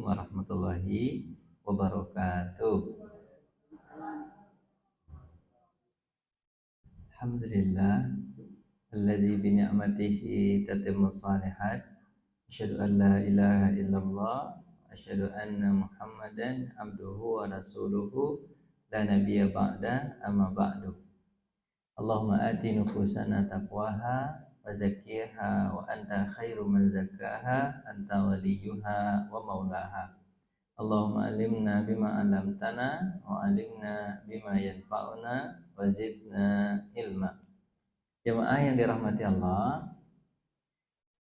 warahmatullahi wabarakatuh. Alhamdulillah alladzi bi ni'matihi tatimmu shalihat. Asyhadu an la ilaha illallah, asyhadu anna Muhammadan abduhu wa rasuluhu la nabiyya ba'da, amma ba'du. Allahumma ati nufusana taqwaha wa zakkiha wa anta khairu man zakkaha, anta waliyuha wa maulaha. Allahumma alimna bima alamtana wa alimna bima yanfa'una wa zidna ilma. Jemaah yang dirahmati Allah,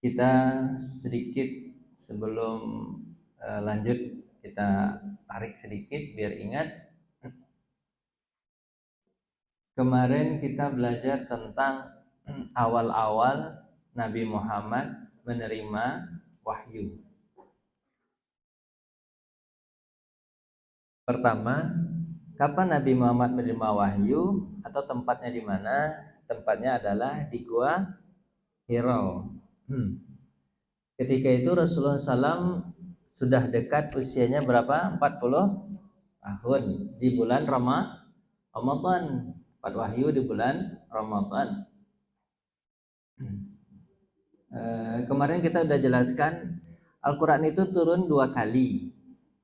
kita sedikit sebelum lanjut kita tarik sedikit biar ingat. Kemarin kita belajar tentang awal-awal Nabi Muhammad menerima wahyu. Pertama, kapan Nabi Muhammad menerima wahyu atau tempatnya di mana? Tempatnya adalah di Gua Hira. Ketika itu Rasulullah SAW sudah dekat usianya berapa? 40 tahun di bulan Ramadan. Wahyu di bulan Ramadan. Kemarin kita sudah jelaskan Al-Quran itu turun 2 kali.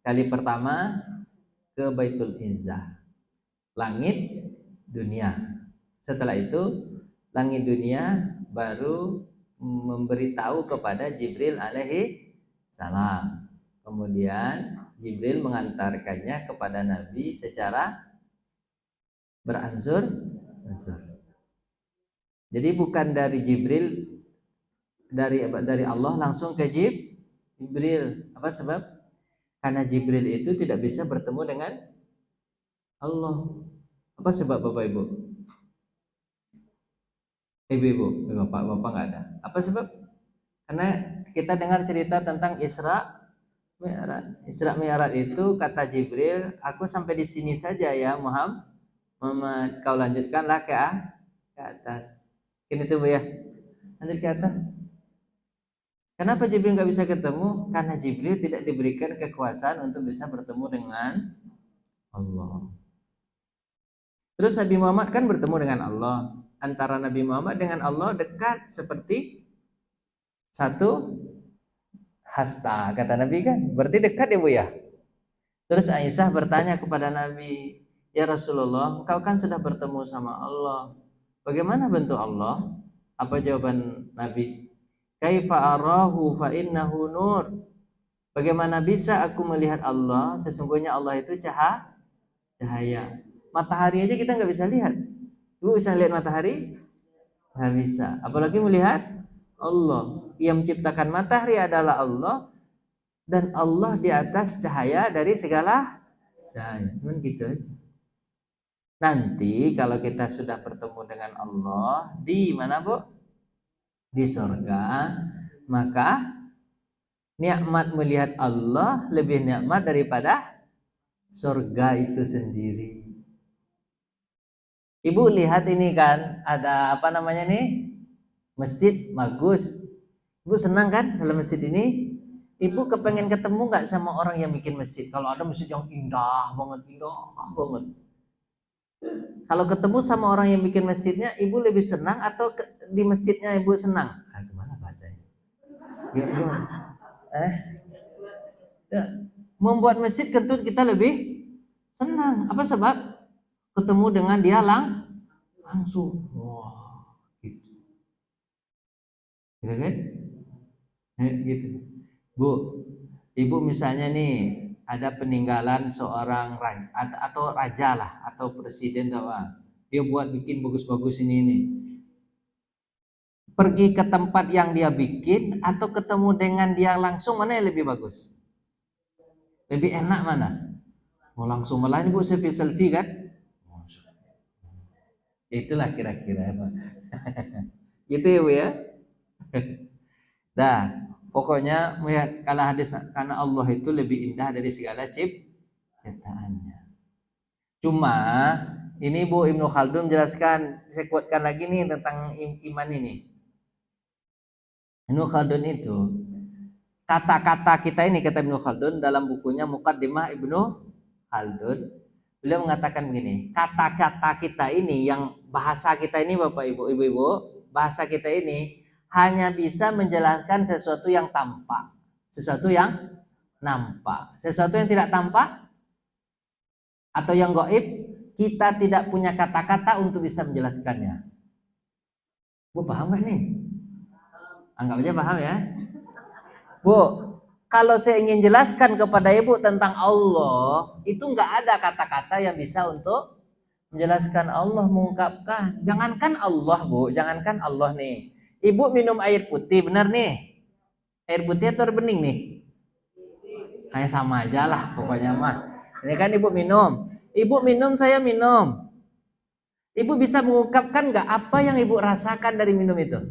Kali pertama ke Baitul Izzah, langit dunia. Setelah itu langit dunia baru memberitahu kepada Jibril alaihi salam. Kemudian Jibril mengantarkannya kepada Nabi secara beransur-ansur. Jadi bukan dari Jibril, dari Allah langsung ke Jibril. Apa sebab? Karena Jibril itu tidak bisa bertemu dengan Allah. Apa sebab Bapak Ibu? Ibu, Bapak nggak ada. Apa sebab? Karena kita dengar cerita tentang Isra Mi'raj itu kata Jibril, aku sampai di sini saja ya Muhammad, kau lanjutkanlah ke atas. Ini tuh Bu ya, lanjut ke atas. Kenapa Jibril nggak bisa ketemu? Karena Jibril tidak diberikan kekuasaan untuk bisa bertemu dengan Allah. Terus Nabi Muhammad kan bertemu dengan Allah. Antara Nabi Muhammad dengan Allah dekat seperti satu hasta, kata Nabi kan. Berarti dekat ya Bu ya. Terus Aisyah bertanya kepada Nabi, ya Rasulullah, engkau kan sudah bertemu sama Allah. Bagaimana bentuk Allah? Apa jawaban Nabi? Kaifa arahu fa innahu nur. Bagaimana bisa aku melihat Allah? Sesungguhnya Allah itu cahaya. Matahari aja kita nggak bisa lihat. Ibu bisa lihat matahari? Nggak bisa. Apalagi melihat Allah. Yang menciptakan matahari adalah Allah, dan Allah di atas cahaya dari segala cahaya. Cuman gitu aja. Nanti kalau kita sudah bertemu dengan Allah di mana Bu? Di surga, maka nikmat melihat Allah lebih nikmat daripada surga itu sendiri. Ibu lihat ini kan, ada apa namanya nih? Masjid bagus. Ibu senang kan dalam masjid ini? Ibu kepengen ketemu nggak sama orang yang bikin masjid? Kalau ada masjid yang indah banget. Kalau ketemu sama orang yang bikin masjidnya, ibu lebih senang atau di masjidnya ibu senang? Gimana bahasanya? Ya, membuat masjid tentu kita lebih senang. Apa sebab? Ketemu dengan dia langsung. Wah, gitu. Gitu kan? Gitu. Bu, ibu misalnya nih ada peninggalan seorang raja atau raja lah atau presiden apa. Dia buat bikin bagus-bagus ini nih. Pergi ke tempat yang dia bikin atau ketemu dengan dia langsung, mana yang lebih bagus? Lebih enak mana? Mau langsung malah ibu selfie kan? Itulah kira-kira apa? Gitu ya Bu ya. Dah, pokoknya kalau hadis, karena Allah itu lebih indah dari segala ciptaannya. Cuma ini Bu Ibnu Khaldun jelaskan, saya kuatkan lagi nih tentang iman ini. Ibnu Khaldun itu kata-kata kita ini, kata Ibnu Khaldun dalam bukunya Muqaddimah Ibnu Khaldun, beliau mengatakan begini, kata-kata kita ini, yang bahasa kita ini Bapak Ibu, Ibu-ibu, bahasa kita ini hanya bisa menjelaskan sesuatu yang tampak, sesuatu yang nampak, sesuatu yang tidak tampak atau yang gaib, kita tidak punya kata-kata untuk bisa menjelaskannya. Bu, paham gak nih? Anggap aja paham ya. Bu, kalau saya ingin jelaskan kepada Ibu tentang Allah, itu nggak ada kata-kata yang bisa untuk menjelaskan Allah, mengungkapkan. Jangankan Allah, Bu, jangankan Allah nih. Ibu minum air putih, benar nih? Air putih atau air bening nih? Kayak sama aja lah pokoknya mah. Ini kan Ibu minum. Ibu minum, saya minum. Ibu bisa mengungkapkan nggak apa yang Ibu rasakan dari minum itu?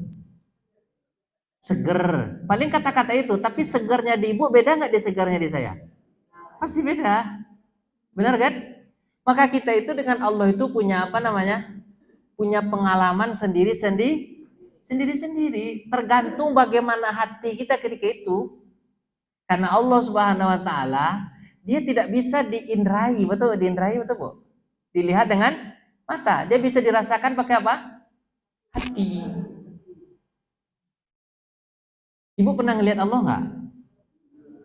Seger. Paling kata-kata itu, tapi segernya di Ibu beda nggak di segernya di saya? Pasti beda. Benar kan? Maka kita itu dengan Allah itu punya apa namanya? Punya pengalaman sendiri-sendiri. Tergantung bagaimana hati kita ketika itu. Karena Allah Subhanahu wa taala, dia tidak bisa diindrai, betul? Diindrai, betul, Bu? Dilihat dengan mata, dia bisa dirasakan pakai apa? Hati. Ibu pernah ngelihat Allah nggak?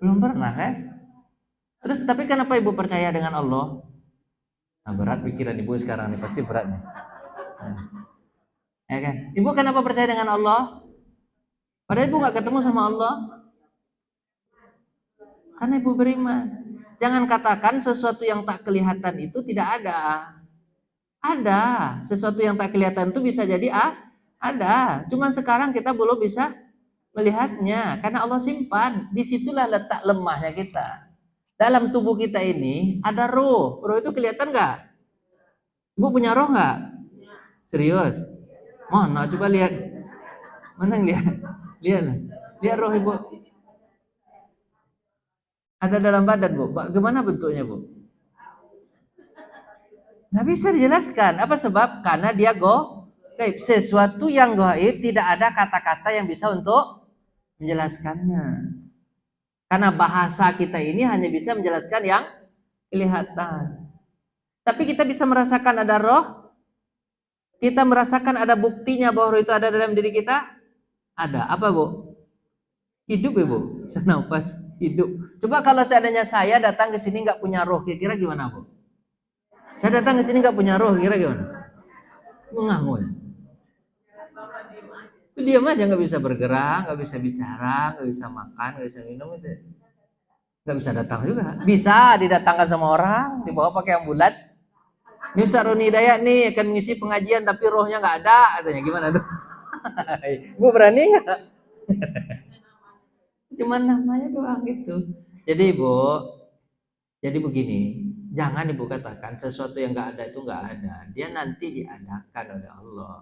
Belum pernah kan? Terus tapi kenapa Ibu percaya dengan Allah? Nah, berat pikiran Ibu sekarang nih, pasti beratnya. Ya kan? Ibu kenapa percaya dengan Allah? Padahal Ibu nggak ketemu sama Allah. Karena Ibu beriman. Jangan katakan sesuatu yang tak kelihatan itu tidak ada. Ada. Sesuatu yang tak kelihatan itu bisa jadi ada. Cuman sekarang kita belum bisa melihatnya. Karena Allah simpan. Disitulah letak lemahnya kita. Dalam tubuh kita ini ada roh. Roh itu kelihatan nggak? Ibu punya roh nggak? Serius? Mana? Coba lihat. Mana yang lihat? Lihat roh Ibu. Ada dalam badan, Bu. Bagaimana bentuknya, Bu? Nggak bisa dijelaskan. Apa sebab? Karena dia gaib. Sesuatu yang gaib tidak ada kata-kata yang bisa untuk menjelaskannya. Karena bahasa kita ini hanya bisa menjelaskan yang kelihatan. Tapi kita bisa merasakan ada roh. Kita merasakan ada buktinya bahwa roh itu ada dalam diri kita. Ada. Apa, Bu? Hidup, Ibu. Nafas. Hidup. Coba kalau seandainya saya datang ke sini nggak punya roh, kira-kira gimana, Bu? Saya datang ke sini nggak punya roh, kira gimana? Mengangun. Itu diam aja, nggak bisa bergerak, nggak bisa bicara, nggak bisa makan, nggak bisa minum, itu nggak bisa datang juga. Bisa didatangkan sama orang, dibawa pakai ambulan. Ini Ustaz Roni Hidayat nih akan mengisi pengajian tapi rohnya nggak ada, katanya gimana tuh? Bu berani nggak? Cuman namanya doang gitu. Jadi jadi begini, jangan Ibu katakan sesuatu yang nggak ada itu nggak ada. Dia nanti diadakan oleh Allah.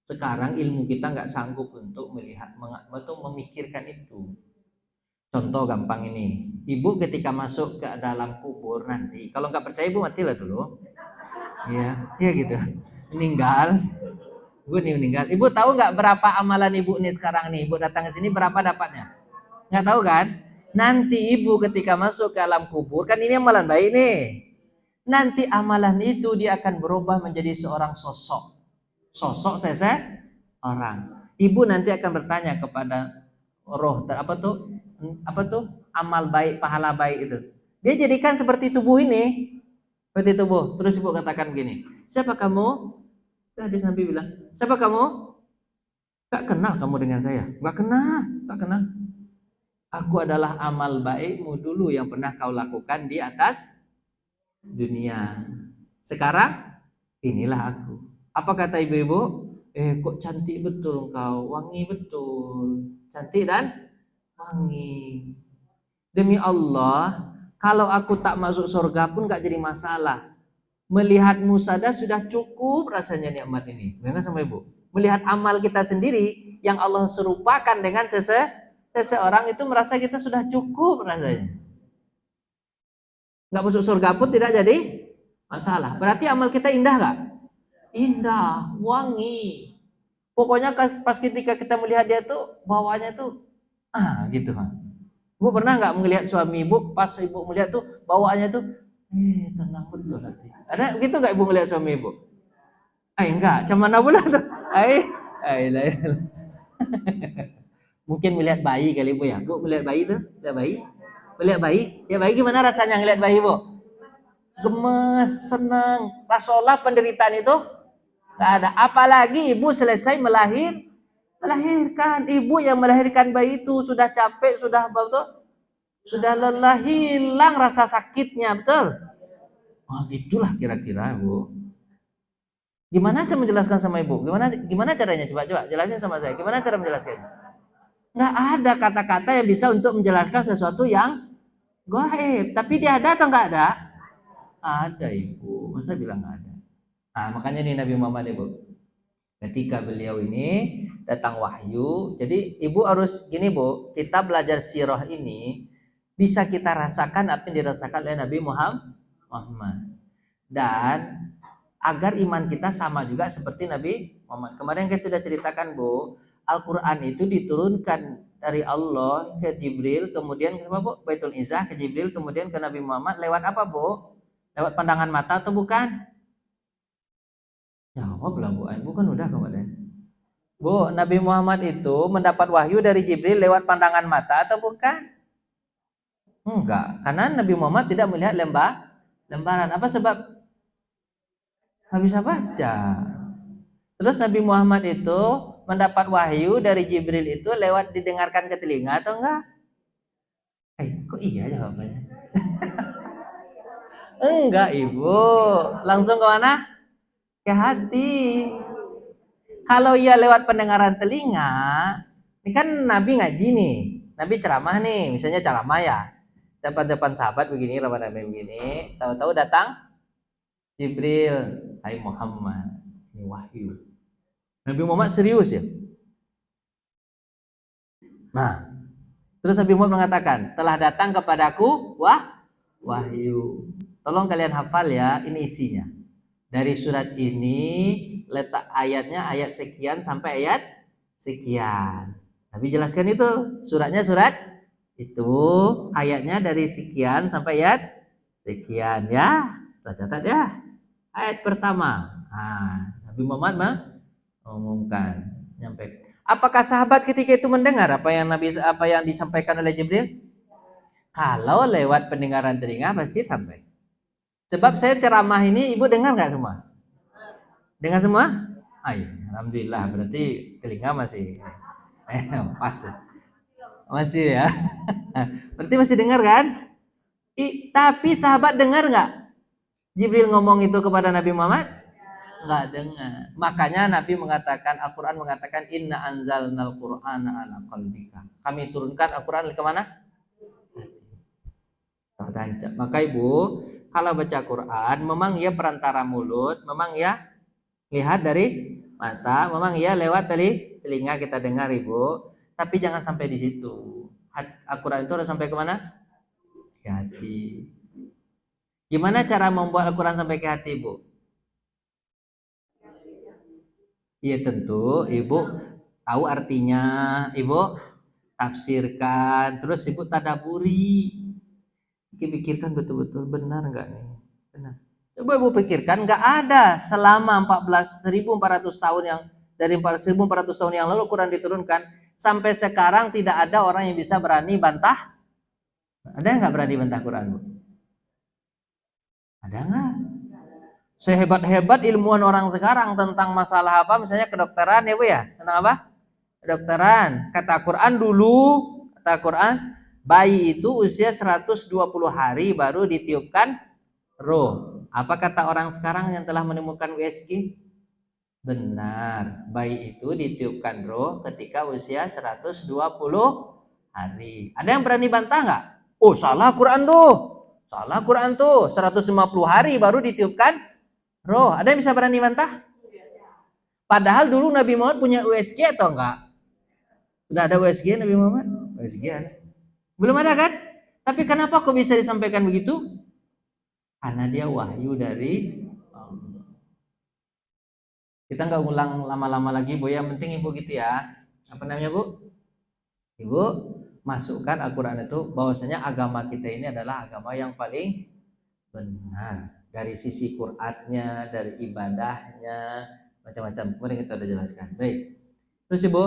Sekarang ilmu kita nggak sanggup untuk melihat, atau memikirkan itu. Contoh gampang ini, Ibu ketika masuk ke dalam kubur nanti, kalau nggak percaya Ibu matilah dulu. Iya gitu. Meninggal. Ibu nih meninggal. Ibu tahu nggak berapa amalan Ibu nih sekarang nih? Ibu datang ke sini berapa dapatnya? Nggak tahu kan? Nanti Ibu ketika masuk ke alam kubur, kan ini amalan baik nih. Nanti amalan itu dia akan berubah menjadi seorang sosok. Sosok orang. Ibu nanti akan bertanya kepada roh, apa tuh amal baik, pahala baik itu. Dia jadikan seperti tubuh ini. Seperti tubuh. Terus Ibu katakan begini, siapa kamu? Hadis Nabi bilang, siapa kamu? Gak kenal kamu dengan saya. Gak kenal. Aku adalah amal baikmu dulu yang pernah kau lakukan di atas dunia. Sekarang inilah aku. Apa kata ibu-ibu? Kok cantik betul engkau, wangi betul. Cantik dan wangi. Demi Allah, kalau aku tak masuk surga pun gak jadi masalah. Melihatmu saja sudah cukup rasanya nikmat ini. Dengar sama Ibu. Melihat amal kita sendiri yang Allah serupakan dengan seseorang itu merasa kita sudah cukup rasanya. Nggak masuk surga pun tidak jadi masalah. Berarti amal kita indah nggak? Indah, wangi. Pokoknya pas ketika kita melihat dia tuh bawahnya tuh gitu kan. Ibu pernah nggak melihat suami ibu, pas ibu melihat tuh bawaannya tuh, tenang betul hati. Ada gitu nggak ibu melihat suami ibu? Enggak, cuman abulah tuh. Lah. Mungkin melihat bayi kali ibu ya. Bu melihat bayi tuh, melihat bayi. Melihat bayi, ya bayi gimana rasanya ngelihat bayi bu? Gemes, senang. Rasulullah penderitaan itu nggak ada. Apalagi ibu selesai melahirkan. Ibu yang melahirkan bayi itu sudah capek, sudah betul, sudah lelah, hilang rasa sakitnya, betul. Gitulah kira-kira bu. Gimana saya menjelaskan sama ibu? Gimana caranya? Coba jelasin sama saya. Gimana cara menjelaskannya? Nggak ada kata-kata yang bisa untuk menjelaskan sesuatu yang gaib. Tapi dia ada atau nggak ada? Ada ibu. Masa bilang nggak ada? Nah makanya nih Nabi Muhammad ibu. Ketika beliau ini datang wahyu, jadi ibu harus gini bu, kita belajar sirah ini bisa kita rasakan apa yang dirasakan oleh Nabi Muhammad. Dan agar iman kita sama juga seperti Nabi Muhammad. Kemarin kita sudah ceritakan bu, Al-Quran itu diturunkan dari Allah ke Jibril, kemudian ke Bu? Baitul Izzah ke Jibril, kemudian ke Nabi Muhammad lewat apa bu? Lewat pandangan mata atau bukan? Jawablah bu, ibu kan udah kemarin. Bu, Nabi Muhammad itu mendapat wahyu dari Jibril lewat pandangan mata atau bukan? Enggak, karena Nabi Muhammad tidak melihat lembaran. Apa sebab? Nggak bisa baca. Terus Nabi Muhammad itu mendapat wahyu dari Jibril itu lewat didengarkan ke telinga atau enggak? Kok iya jawabannya? Enggak ibu, langsung ke mana? Ke hati. Kalau ia lewat pendengaran telinga, ini kan Nabi ngaji nih, Nabi ceramah nih, misalnya ceramah ya, depan sahabat begini, Nabi begini, tahu-tahu datang Jibril, hai Muhammad, ini wahyu. Nabi Muhammad serius ya. Nah, terus Nabi Muhammad mengatakan, telah datang kepadaku wahyu. Tolong kalian hafal ya, ini isinya. Dari surat ini letak ayatnya ayat sekian sampai ayat sekian. Nabi jelaskan itu, suratnya surat itu, ayatnya dari sekian sampai ayat sekian ya. Catat ya. Ayat pertama. Nah, Nabi Muhammad mengumumkan, nyampe. Apakah sahabat ketika itu mendengar apa yang disampaikan oleh Jibril? Kalau lewat pendengaran telinga pasti sampai. Sebab saya ceramah ini ibu dengar nggak semua? Dengar semua? Iya, alhamdulillah berarti telinga masih pas. Masih ya. Berarti masih dengar kan? Tapi sahabat dengar nggak? Jibril ngomong itu kepada Nabi Muhammad? Nggak dengar. Makanya Nabi mengatakan, Al-Quran mengatakan, Inna anzalnal Qur'ana ala qalbika. Kami turunkan Al-Quran ke mana? Maka ibu, kalau baca Quran, memang ia perantara mulut, memang ia lihat dari mata, memang ia lewat dari telinga kita dengar ibu. Tapi jangan sampai di situ. Al-Quran itu harus sampai ke mana? Ke hati. Gimana cara membuat Al-Quran sampai ke hati ibu? Iya tentu ibu tahu artinya, ibu tafsirkan, terus ibu tadaburi, pikirkan betul-betul benar nggak nih? Benar. Coba ibu pikirkan, nggak ada selama 14.400 tahun yang dari 1400 tahun yang lalu Quran diturunkan sampai sekarang tidak ada orang yang bisa berani bantah. Ada nggak berani bantah Quran bu? Ada nggak? Sehebat-hebat ilmuwan orang sekarang tentang masalah apa, misalnya kedokteran ya bu ya, tentang apa? Kedokteran. Kata Quran dulu, kata Quran, bayi itu usia 120 hari baru ditiupkan roh. Apa kata orang sekarang yang telah menemukan USG? Benar, bayi itu ditiupkan roh ketika usia 120 hari. Ada yang berani bantah nggak? Oh salah Quran tuh, salah Quran tuh, 150 hari baru ditiupkan roh. Ada yang bisa berani bantah? Padahal dulu Nabi Muhammad punya USG atau enggak? Udah ada USG Nabi Muhammad? USG ada. Belum ada kan? Tapi kenapa kok bisa disampaikan begitu? Karena dia wahyu dari Allah. Kita nggak ulang lama-lama lagi Bu, yang penting Ibu gitu ya. Apa namanya Bu? Ibu masukkan Al-Quran itu bahwasanya agama kita ini adalah agama yang paling benar dari sisi Qur'annya, dari ibadahnya, macam-macam. Kemarin kita udah jelaskan. Baik. Terus Ibu,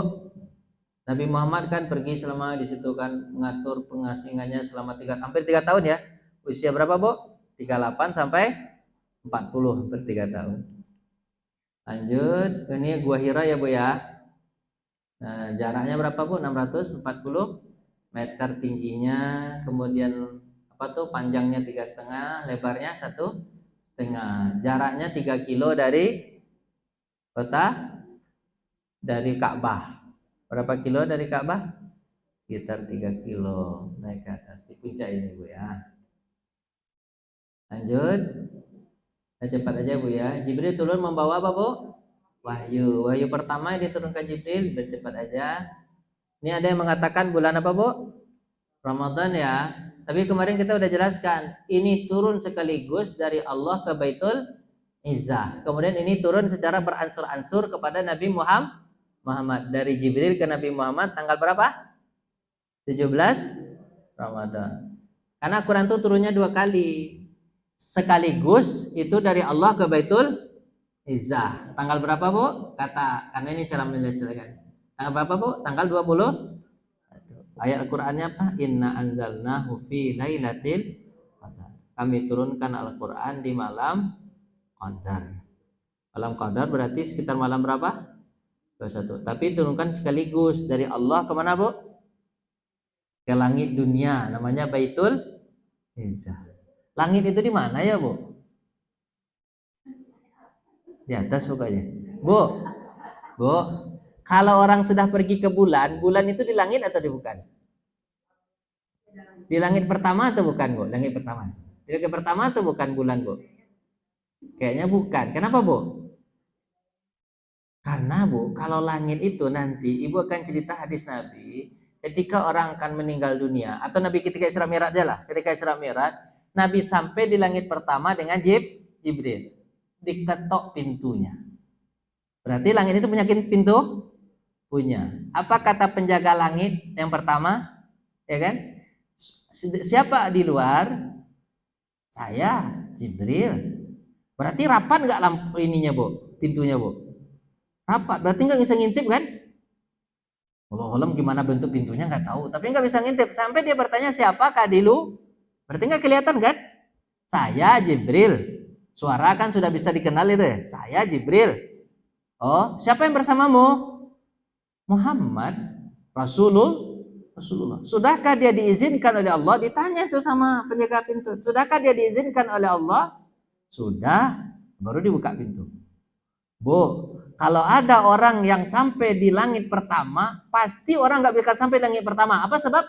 Nabi Muhammad kan pergi selama di situ kan mengatur pengasingannya selama hampir 3 tahun ya. Usia berapa, Bu? 38 sampai 40, hampir 3 tahun. Lanjut, ini Gua Hira ya, Bu ya. Nah, jaraknya berapa, Bu? 640 meter tingginya, kemudian panjangnya 3,5, lebarnya 1,5. Jaraknya 3 kilo dari Ka'bah. Berapa kilo dari Ka'bah? Sekitar 3 kilo naik ke atas di puncak ini, Bu ya. Lanjut. Kita cepat aja, Bu ya. Jibril turun membawa apa, Bu? Wahyu. Wahyu pertama yang diturunkan Jibril, bercepat aja. Ini ada yang mengatakan bulan apa, Bu? Ramadan ya. Tapi kemarin kita udah jelaskan, ini turun sekaligus dari Allah ke Baitul Izzah. Kemudian ini turun secara beransur-ansur kepada Nabi Muhammad. Dari Jibril ke Nabi Muhammad tanggal berapa? 17 Ramadan. Karena Quran itu turunnya 2 kali. Sekaligus itu dari Allah ke Baitul Izzah. Tanggal berapa, Bu? Karena ini cara menjelaskan. Tanggal berapa, Bu? Tanggal 20. Ayat Al-Qur'annya apa? Inna anzalnahu fi lailatul qadar. Kami turunkan Al-Qur'an di malam qadar. Malam qadar berarti sekitar malam berapa? 21. Tapi turunkan sekaligus dari Allah ke mana, Bu? Ke langit dunia, namanya Baitul Izzah. Langit itu di mana ya, Bu? Di atas pokoknya. Bu, kalau orang sudah pergi ke bulan itu di langit atau di bukan? Di langit pertama atau bukan, Bu? Langit pertama. Di langit pertama atau bukan bulan, Bu? Kayaknya bukan. Kenapa, Bu? Karena, Bu, kalau langit itu nanti Ibu akan cerita hadis Nabi ketika orang akan meninggal dunia, atau Nabi ketika Isra Mi'raj aja lah. Ketika Isra Mi'raj, Nabi sampai di langit pertama dengan Jibril. Diketok pintunya. Berarti langit itu punya pintu? Punya. Apa kata penjaga langit yang pertama? Ya kan? Siapa di luar? Saya, Jibril. Berarti rapat nggak lampu ininya, Bu? Pintunya, Bu? Rapat. Berarti nggak bisa ngintip kan? Wallahualam gimana bentuk pintunya nggak tahu. Tapi nggak bisa ngintip. Sampai dia bertanya siapakah di lu? Berarti nggak kelihatan kan? Saya Jibril. Suara kan sudah bisa dikenal itu ya. Saya Jibril. Oh, siapa yang bersamamu? Muhammad, Rasulullah. Sudahkah dia diizinkan oleh Allah? Ditanya itu sama penjaga pintu. Sudahkah dia diizinkan oleh Allah? Sudah. Baru dibuka pintu. Bu, kalau ada orang yang sampai di langit pertama, pasti orang nggak bisa sampai langit pertama. Apa sebab?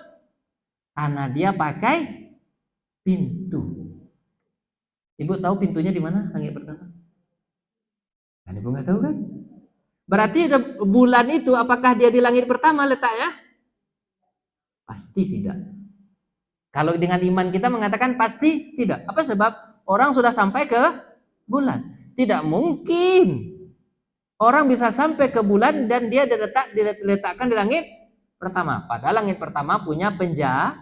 Karena dia pakai pintu. Ibu tahu pintunya di mana langit pertama? Kan Ibu nggak tahu kan? Berarti bulan itu apakah dia di langit pertama letaknya? Pasti tidak. Kalau dengan iman kita mengatakan pasti tidak. Apa sebab? Orang sudah sampai ke bulan. Tidak mungkin orang bisa sampai ke bulan dan dia diletakkan di langit pertama. Padahal langit pertama punya penjaga.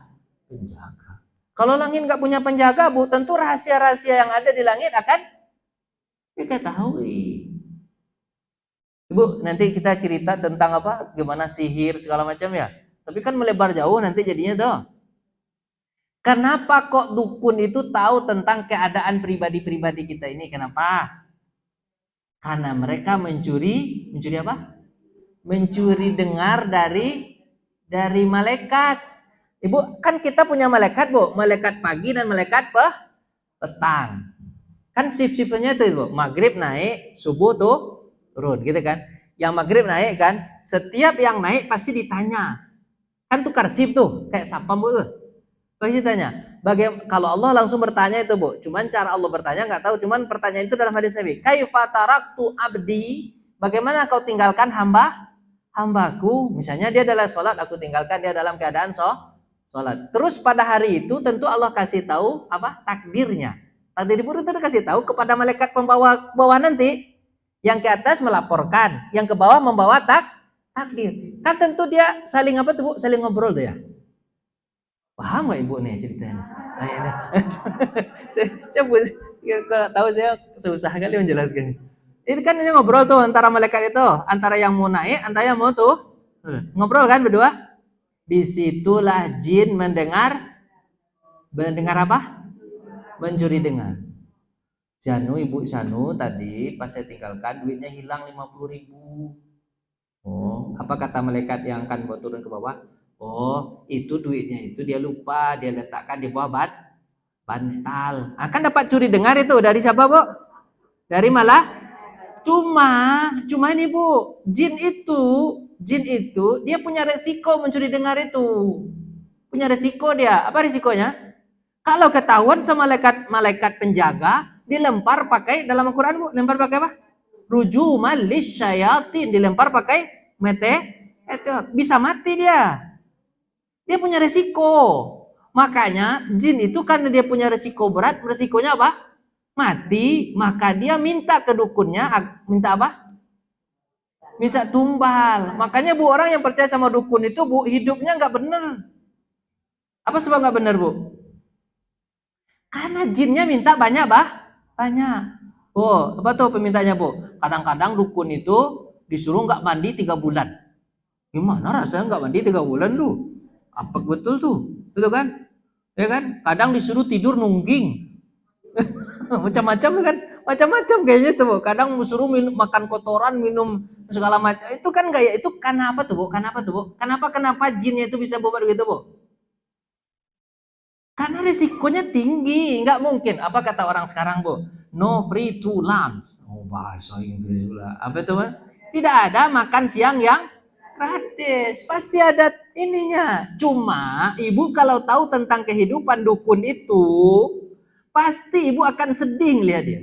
Kalau langit nggak punya penjaga, Bu, tentu rahasia-rahasia yang ada di langit akan diketahui. Ibu, nanti kita cerita tentang apa? Gimana sihir segala macam ya. Tapi kan melebar jauh nanti jadinya tuh. Kenapa kok dukun itu tahu tentang keadaan pribadi-pribadi kita ini? Kenapa? Karena mereka mencuri apa? Mencuri dengar dari malaikat. Ibu, kan kita punya malaikat, Bu. Malaikat pagi dan malaikat petang. Kan shift-shiftnya itu, Bu. Maghrib naik, subuh tuh turun gitu kan. Yang maghrib naik kan, setiap yang naik pasti ditanya. Kan tukar shift tuh, kayak sapam, Bu. Pasti ditanya. Kalau Allah langsung bertanya itu, Bu. Cuman cara Allah bertanya nggak tahu, cuman pertanyaan itu dalam hadis Nabi. Kaifa taraktu abdi? Bagaimana kau tinggalkan hambaku? Misalnya dia adalah sholat, aku tinggalkan dia dalam keadaan sholat. Terus pada hari itu tentu Allah kasih tahu apa? Takdirnya. Takdir itu kasih tahu kepada malaikat pembawa bawah nanti. Yang ke atas melaporkan, yang ke bawah membawa takdir. Kan tentu dia saling apa tuh, Bu? Saling ngobrol tuh ya. Paham nggak ibu nih ceritanya? Nah, ini. Kalau tahu saya susah kali menjelaskan. Itu kan ini ngobrol tuh antara malaikat itu, antara yang mau naik, antara yang mau tuh ngobrol kan berdua. Disitulah jin mendengar apa? Mencuri dengar. Ibu Janu tadi pas saya tinggalkan duitnya hilang 50.000. Oh, apa kata malaikat yang akan buat turun ke bawah? Oh, itu duitnya itu dia lupa, dia letakkan di bawah bantal. Akan dapat curi dengar itu dari siapa, Bu? Dari malah cuma ini, Bu, jin itu dia punya resiko mencuri dengar itu. Punya resiko dia. Apa resikonya? Kalau ketahuan sama malaikat penjaga, dilempar pakai dalam Al-Qur'an, Bu, lempar pakai apa? Rujuman lisyayatin, dilempar pakai itu bisa mati dia. Dia punya resiko. Makanya jin itu karena dia punya resiko berat, resikonya apa? Mati. Maka dia minta ke dukunnya, minta apa? Bisa tumbal. Makanya Bu, orang yang percaya sama dukun itu, Bu, hidupnya nggak bener. Apa sebab nggak bener, Bu? Karena jinnya minta banyak, banyak. Oh, apa tuh permintaannya, Bu? Kadang-kadang dukun itu disuruh nggak mandi 3 bulan. Gimana rasanya nggak mandi 3 bulan lu? Apa betul tuh? Betul kan? Ya kan? Kadang disuruh tidur nungging. Macam-macam kan? Macam-macam kayaknya tuh, Bu. Kadang suruh makan kotoran, minum segala macam. Itu kan gaya itu kenapa tuh, Bu? Kenapa tuh, Bu? Kenapa jinnya itu bisa buat begitu, Bu? Karena risikonya tinggi, nggak mungkin. Apa kata orang sekarang, Bu? No free to lunch. Oh, bahasa Inggris pula. Apa itu, Bu? Tidak ada makan siang yang gratis. Pasti ada ininya. Cuma ibu kalau tahu tentang kehidupan dukun itu, pasti ibu akan sedih lihat dia.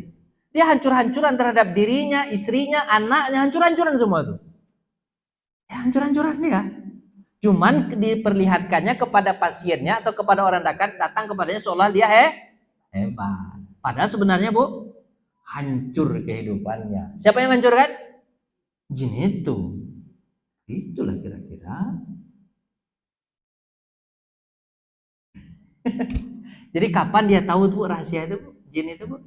Dia hancur-hancuran terhadap dirinya, istrinya, anaknya, hancur-hancuran semua tuh. Ya, hancur-hancuran dia. Cuman diperlihatkannya kepada pasiennya atau kepada orang datang kepadanya seolah dia hebat. Padahal sebenarnya, Bu, hancur kehidupannya. Siapa yang hancurkan? Jin itu. Itulah kira-kira. Jadi kapan dia tahu, Bu, rahasia itu, Bu? Jin itu, Bu?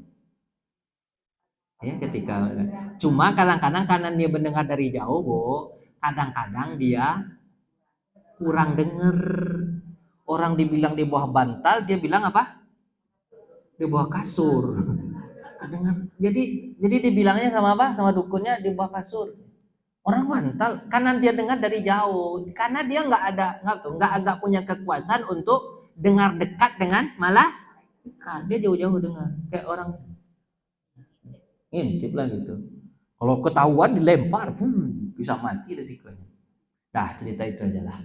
Ya, ketika cuma kadang-kadang karena dia mendengar dari jauh, Bu, kadang-kadang dia kurang dengar. Orang dibilang di bawah bantal, dia bilang apa? Di bawah kasur. Kedengar. Jadi dibilangnya sama apa? Sama dukunnya di bawah kasur. Orang bantal karena dia dengar dari jauh. Karena dia nggak agak punya kekuasaan untuk dengar dekat dengan malah dia jauh-jauh dengar. Kayak orang ngintip lah gitu. Kalau ketahuan dilempar, bisa mati resikonya. Dah, cerita itu aja lah.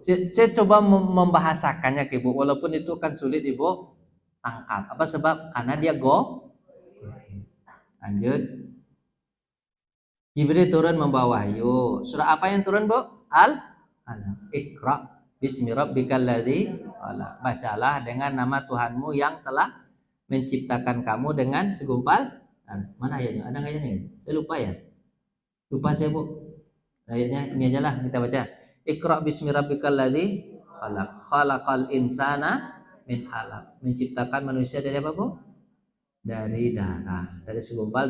Saya coba membahasakannya ke Ibu, walaupun itu kan sulit Ibu tangkap. Apa sebab? Karena dia lanjut. Jibril turun membawa wahyu. Surah apa yang turun, Bu? Iqra bismi rabbikal ladzi khalaq. Bacalah dengan nama Tuhanmu yang telah menciptakan kamu dengan segumpal. Mana ayatnya? Ada ayatnya? Saya lupa ya. Lupa saya, Bu. Ayatnya ini aja lah kita baca. Iqra bismi rabbikal ladzi khalaq. Khalaqal insana min 'alaq. Menciptakan manusia dari apa, Bu? Dari darah, dari segumpal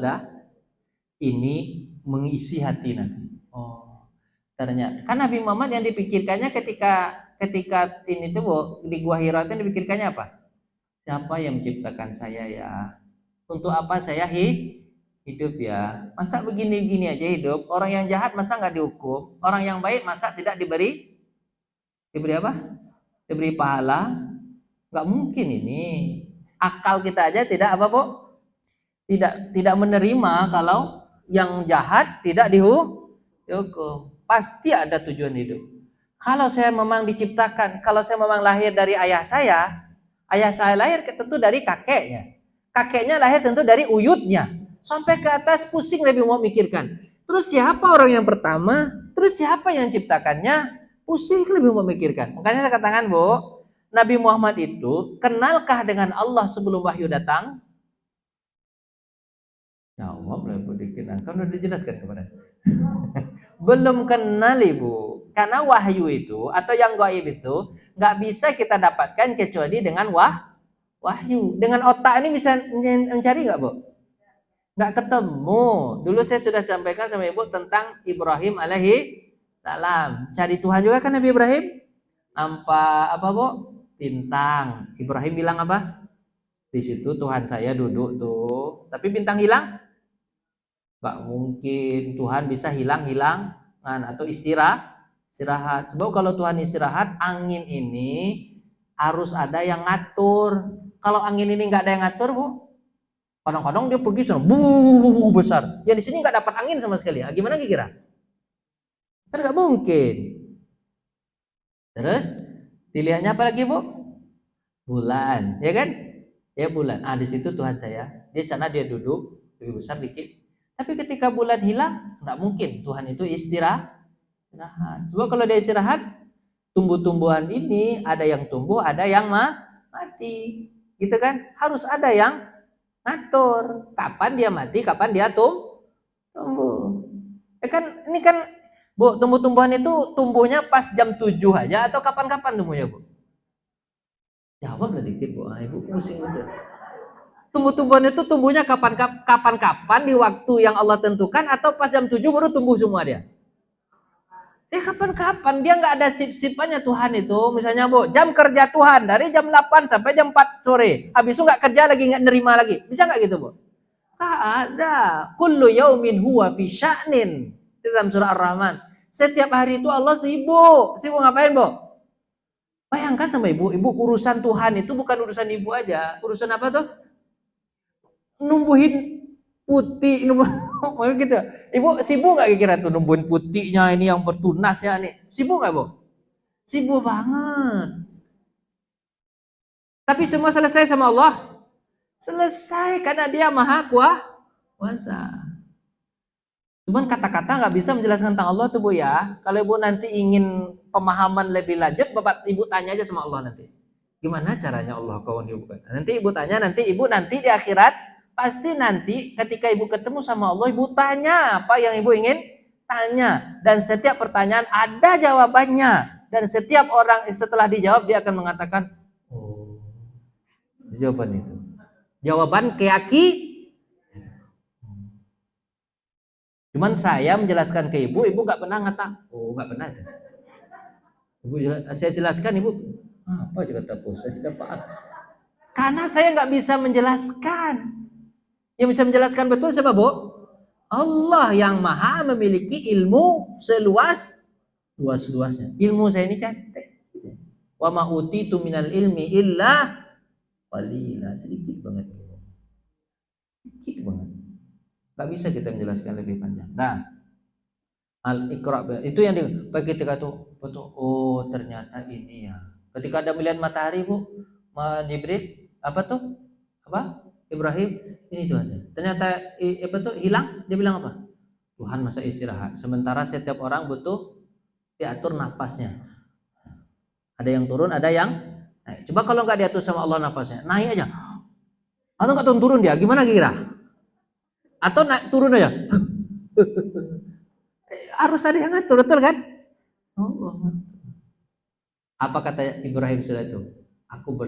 ini mengisi hati Nabi. Oh, ternyata kan Nabi Muhammad yang dipikirkannya ketika ini tuh, Bu, di Gua Hira itu dipikirkannya apa? Siapa yang menciptakan saya ya? Untuk apa saya hidup ya? Masa begini-begini aja hidup? Orang yang jahat masa nggak dihukum? Orang yang baik masa tidak diberi apa? Diberi pahala? Nggak mungkin ini. Akal kita aja tidak apa, Bu? Tidak menerima kalau yang jahat tidak dihukum. Pasti ada tujuan hidup. Kalau saya memang diciptakan, kalau saya memang lahir dari ayah saya lahir tentu dari kakeknya. Kakeknya lahir tentu dari uyutnya. Sampai ke atas pusing lebih mau mikirkan. Terus siapa orang yang pertama? Terus siapa yang ciptakannya? Pusing lebih mau mikirkan. Makanya saya katakan, Bu, Nabi Muhammad itu kenalkah dengan Allah sebelum wahyu datang? Jawab lah, Bu, dikit. Kan udah dijelaskan kepada. Belum kenal, Ibu. Karena wahyu itu atau yang gaib itu nggak bisa kita dapatkan kecuali dengan wahyu. Dengan otak ini bisa mencari nggak, Bu? Nggak ketemu. Dulu saya sudah sampaikan sama Ibu tentang Ibrahim alaihi salam. Cari Tuhan juga kan Nabi Ibrahim. Nampak apa, Bu? Bintang. Ibrahim bilang apa? Di situ Tuhan saya duduk tuh. Tapi bintang hilang? Nggak mungkin. Tuhan bisa hilang atau istirahat. Sebab kalau Tuhan istirahat, angin ini harus ada yang ngatur. Kalau angin ini nggak ada yang ngatur, Bu, kadang-kadang dia pergi sana, besar. Yang di sini nggak dapat angin sama sekali. Gimana kira? Kan nggak mungkin. Terus dilihatnya apa lagi, Bu? Bulan, ya kan? Ya bulan. Di situ Tuhan saya. Di sana dia duduk, lebih besar dikit. Tapi ketika bulan hilang, nggak mungkin Tuhan itu istirahat. Sebab kalau dia istirahat, tumbuh-tumbuhan ini ada yang tumbuh, ada yang mati. Gitu kan? Harus ada yang ngatur. Kapan dia mati, kapan dia tumbuh. Kan ini kan, Bu, tumbuh-tumbuhan itu tumbuhnya pas jam 7 aja atau kapan-kapan tumbuhnya, Bu? Jawab lah dikit, Bu. Ibu pusing betul. Tumbuh-tumbuhan itu tumbuhnya kapan-kapan di waktu yang Allah tentukan atau pas jam 7 baru tumbuh semua dia? Kapan-kapan, dia nggak ada sip-sipannya Tuhan itu. Misalnya, Bu, jam kerja Tuhan dari jam 8 sampai jam 4 sore. Habis itu nggak kerja lagi, nggak nerima lagi. Bisa nggak gitu, Bu? Nggak ada. Kullu yaumin huwa fi sya'nin. Dalam surah Ar-Rahman. Setiap hari itu Allah sibuk. Sibuk ngapain, Bu? Bayangkan sama ibu urusan Tuhan itu bukan urusan ibu aja. Urusan apa tuh? Numbuhin putih, gitu. Ibu sibuk nggak kira tuh numbuhin putihnya ini yang bertunasnya nih? Sibuk nggak, Bu? Sibuk banget. Tapi semua selesai sama Allah? Selesai karena Dia Maha Kuasa. Cuman kata-kata nggak bisa menjelaskan tentang Allah tuh, Bu, ya. Kalau Ibu nanti ingin pemahaman lebih lanjut, Bapak Ibu tanya aja sama Allah nanti. Gimana caranya Allah kawan Ibu? Nanti Ibu tanya, nanti Ibu nanti di akhirat pasti nanti ketika Ibu ketemu sama Allah, Ibu tanya apa yang Ibu ingin tanya. Dan setiap pertanyaan ada jawabannya. Dan setiap orang setelah dijawab, dia akan mengatakan, oh, jawaban itu. Jawaban keyakinan. Cuman saya menjelaskan ke Ibu nggak pernah nggak pernah. Ibu saya jelaskan, Ibu, apa juga kata saya tidak paham. Karena saya nggak bisa menjelaskan. Yang bisa menjelaskan betul siapa, Bu? Allah yang maha memiliki ilmu seluas-luasnya. Ilmu saya ini kan wa ma utitu minal ilmi illa qalila, sedikit banget. Sedikit banget. Gak bisa kita menjelaskan lebih panjang. Nah, al-Iqra itu yang ketika tuh betul, oh ternyata ini ya. Ketika ada melihat matahari, Bu, Jibril apa tuh? Apa? Ibrahim, ini Tuhan. Ternyata apa tuh hilang, dia bilang apa? Tuhan masa istirahat. Sementara setiap orang butuh diatur nafasnya. Ada yang turun, ada yang naik. Coba kalau nggak diatur sama Allah nafasnya, naik aja. Atau nggak turun dia, gimana kira? Atau naik turun aja. Harus ada yang ngatur, betul kan? Oh. Apa kata Ibrahim setelah itu? Aku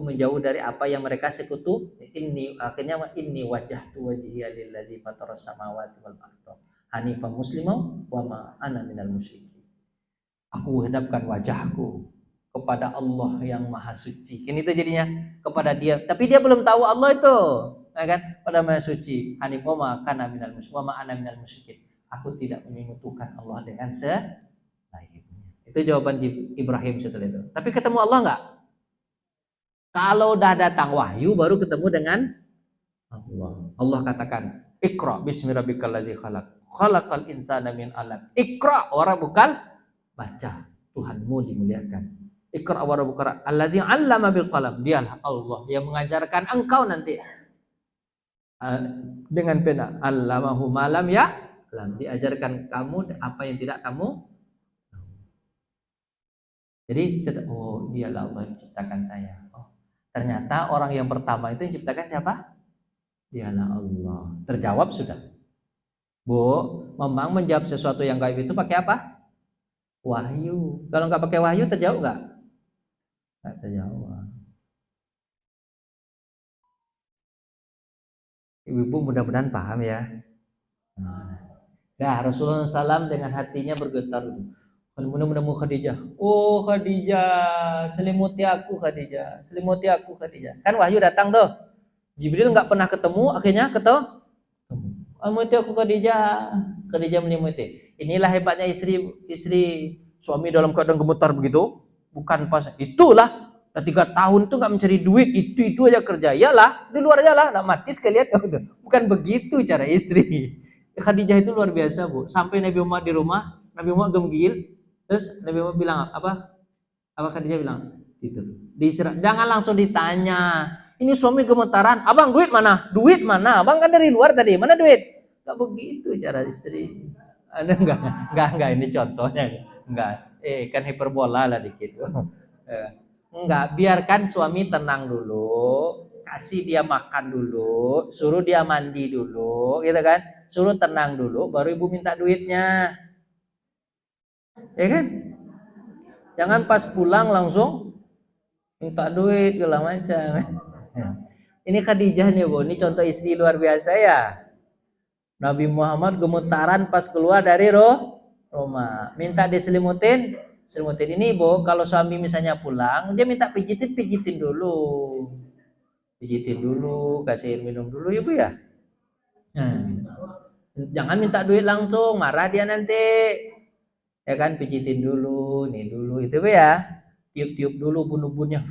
menjauh dari apa yang mereka sekutu. Inni wajjahtu wajhiya lillazi fataras samawati wal arda hanifan musliman wa ma ana minal musyrikin. Aku hadapkan wajahku kepada Allah yang maha suci. Kan itu jadinya kepada Dia. Tapi dia belum tahu Allah itu, ya kan? Pada maha suci. Hanif wa ma kana minal musyrikin wa ma ana minal musyrikin. Aku tidak menyekutukan Allah dengan selainnya. Itu jawaban Ibrahim setelah itu. Tapi ketemu Allah nggak? Kalau udah datang wahyu baru ketemu dengan Allah. Allah katakan, Iqra bismi rabbikal ladzi khalaq. Khalaqal insana min 'alaq. Iqra wa rabbukal, baca, Tuhanmu dimuliakan. Iqra wa rabbukal alladzi 'allama bil qalam. Dialah Allah yang mengajarkan engkau nanti dengan pena. 'Allamahu ma lam ya'lam. Diajarkan kamu apa yang tidak kamu. Jadi, oh dialah Allah yang menciptakan saya. Oh, ternyata orang yang pertama itu yang menciptakan siapa? Dialah Allah. Terjawab sudah. Bu, memang menjawab sesuatu yang gaib itu pakai apa? Wahyu. Kalau nggak pakai wahyu terjawab nggak? Nggak terjawab. Ibu-ibu mudah-mudahan paham ya. Nah, Rasulullah SAW dengan hatinya bergetar. Mudah-mudahan Khadijah. Oh Khadijah, selimuti aku Khadijah, selimuti aku Khadijah. Kan wahyu datang tuh. Jibril nggak pernah ketemu, akhirnya ketemu. Selimuti aku Khadijah, Khadijah menyelimuti. Inilah hebatnya istri suami dalam keadaan gemetar begitu. Bukan pas itulah. Udah 3 tahun tuh nggak mencari duit, itu aja kerja. Iyalah, di luar aja lah, nggak mati sekalian. Bukan begitu cara istri. Khadijah itu luar biasa, Bu. Sampai Nabi Muhammad di rumah, Nabi Muhammad gemgil, terus Nabi Muhammad bilang apa? Apa Khadijah bilang? Gitu. Jangan langsung ditanya. Ini suami gemetaran, abang duit mana? Duit mana? Abang kan dari luar tadi, mana duit? Gak begitu cara istri. Ada enggak ini contohnya. Enggak. Kan hiperbola lah dikit. Enggak, biarkan suami tenang dulu, kasih dia makan dulu, suruh dia mandi dulu, gitu kan? Suruh tenang dulu, baru ibu minta duitnya. Ya kan? Jangan pas pulang langsung minta duit segala macam. Ini Khadijah nih, Bu. Ini contoh istri luar biasa ya. Nabi Muhammad gemetaran pas keluar dari rumah. Minta diselimutin, selimutin. Ini, Bu, kalau suami misalnya pulang, dia minta pijitin dulu. Pijitin dulu, kasihin minum dulu ya, Bu ya. Jangan minta duit langsung, marah dia nanti. Ya kan, pijitin dulu, nih dulu, itu ya. Tiup-tiup dulu bun-bunnya.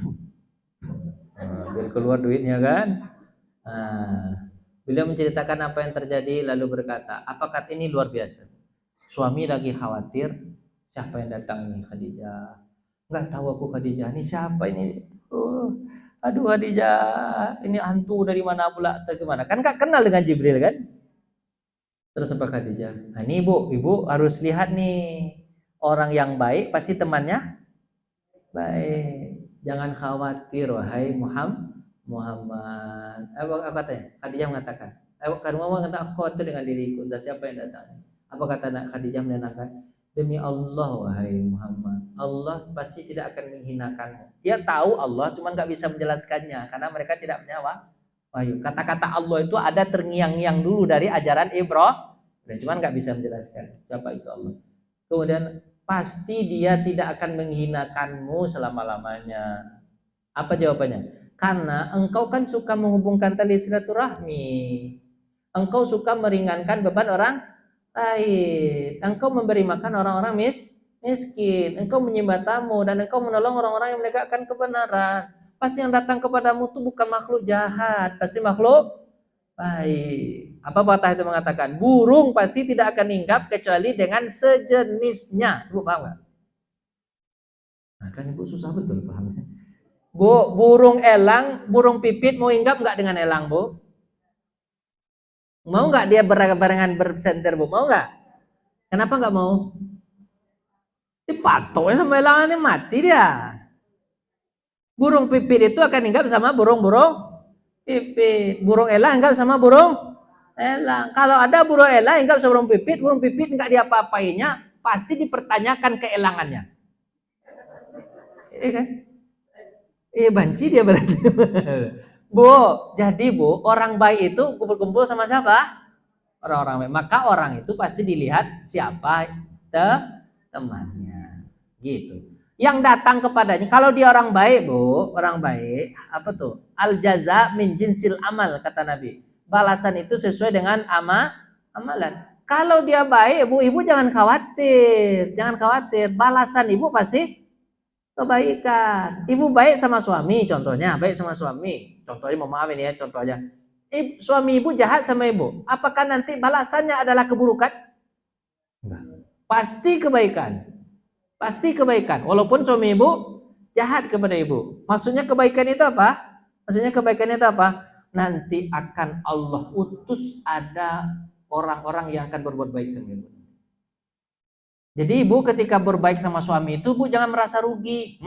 Biar keluar duitnya kan. Beliau menceritakan apa yang terjadi lalu berkata, apakah ini luar biasa? Suami lagi khawatir, siapa yang datang ini Khadijah? Enggak tahu aku Khadijah, ini siapa ini? Aduh Khadijah, ini hantu dari mana pula atau gimana? Kan enggak kenal dengan Jibril kan? Terus apa Khadijah? Nah, ini ibu harus lihat nih, orang yang baik pasti temannya baik. Jangan khawatir wahai Muhammad. Apa katanya? Khadijah mengatakan, kamu mengatakan aku khawatir dengan diriku, dan siapa yang datang? Apa kata Khadijah menenangkan? Demi Allah wahai Muhammad, Allah pasti tidak akan menghinakanmu. Dia tahu Allah, cuma nggak bisa menjelaskannya karena mereka tidak punya wahyu. Kata-kata Allah itu ada terngiang-ngiang dulu dari ajaran Ibrahim, dan cuma nggak bisa menjelaskan siapa itu Allah. Kemudian pasti dia tidak akan menghinakanmu selama-lamanya. Apa jawabannya? Karena engkau kan suka menghubungkan tali silaturahmi. Engkau suka meringankan beban orang lain. Engkau memberi makan orang-orang miskin. Engkau menyembah tamu dan engkau menolong orang-orang yang menegakkan kebenaran. Pasti yang datang kepadamu itu bukan makhluk jahat, pasti makhluk baik. Apa patah itu mengatakan? Burung pasti tidak akan hinggap kecuali dengan sejenisnya. Ibu paham nggak? Nah, kan ibu susah betul pahamnya. Bu, burung elang, burung pipit mau hinggap nggak dengan elang, Bu? Mau nggak dia barengan bersenter, Bu? Mau nggak? Kenapa nggak mau? Dipatoknya sama elang, mati dia. Burung pipit itu akan hinggap sama burung-burung pipit. Burung elang hinggap sama burung elang. Kalau ada burung elang hinggap sama burung pipit nggak diapa-apainya, pasti dipertanyakan keelangannya. Iya kan? Banci dia berarti. Bu, jadi Bu, orang baik itu kumpul-kumpul sama siapa? Orang-orang baik. Maka orang itu pasti dilihat siapa temannya. Gitu. Yang datang kepadanya, kalau dia orang baik, Bu, orang baik, apa tuh? Al jaza min jinsil amal, kata Nabi. Balasan itu sesuai dengan amalan. Kalau dia baik, Bu, ibu jangan khawatir. Jangan khawatir. Balasan ibu pasti kebaikan. Ibu baik sama suami, contohnya baik sama suami. Contohnya mau maafin ya, contohnya. Suami ibu jahat sama ibu. Apakah nanti balasannya adalah keburukan? Enggak. Pasti kebaikan. Pasti kebaikan. Walaupun suami ibu jahat kepada ibu. Maksudnya kebaikan itu apa? Maksudnya kebaikan itu apa? Nanti akan Allah utus ada orang-orang yang akan berbuat baik sama ibu. Jadi ibu ketika berbaik sama suami itu, Bu, jangan merasa rugi.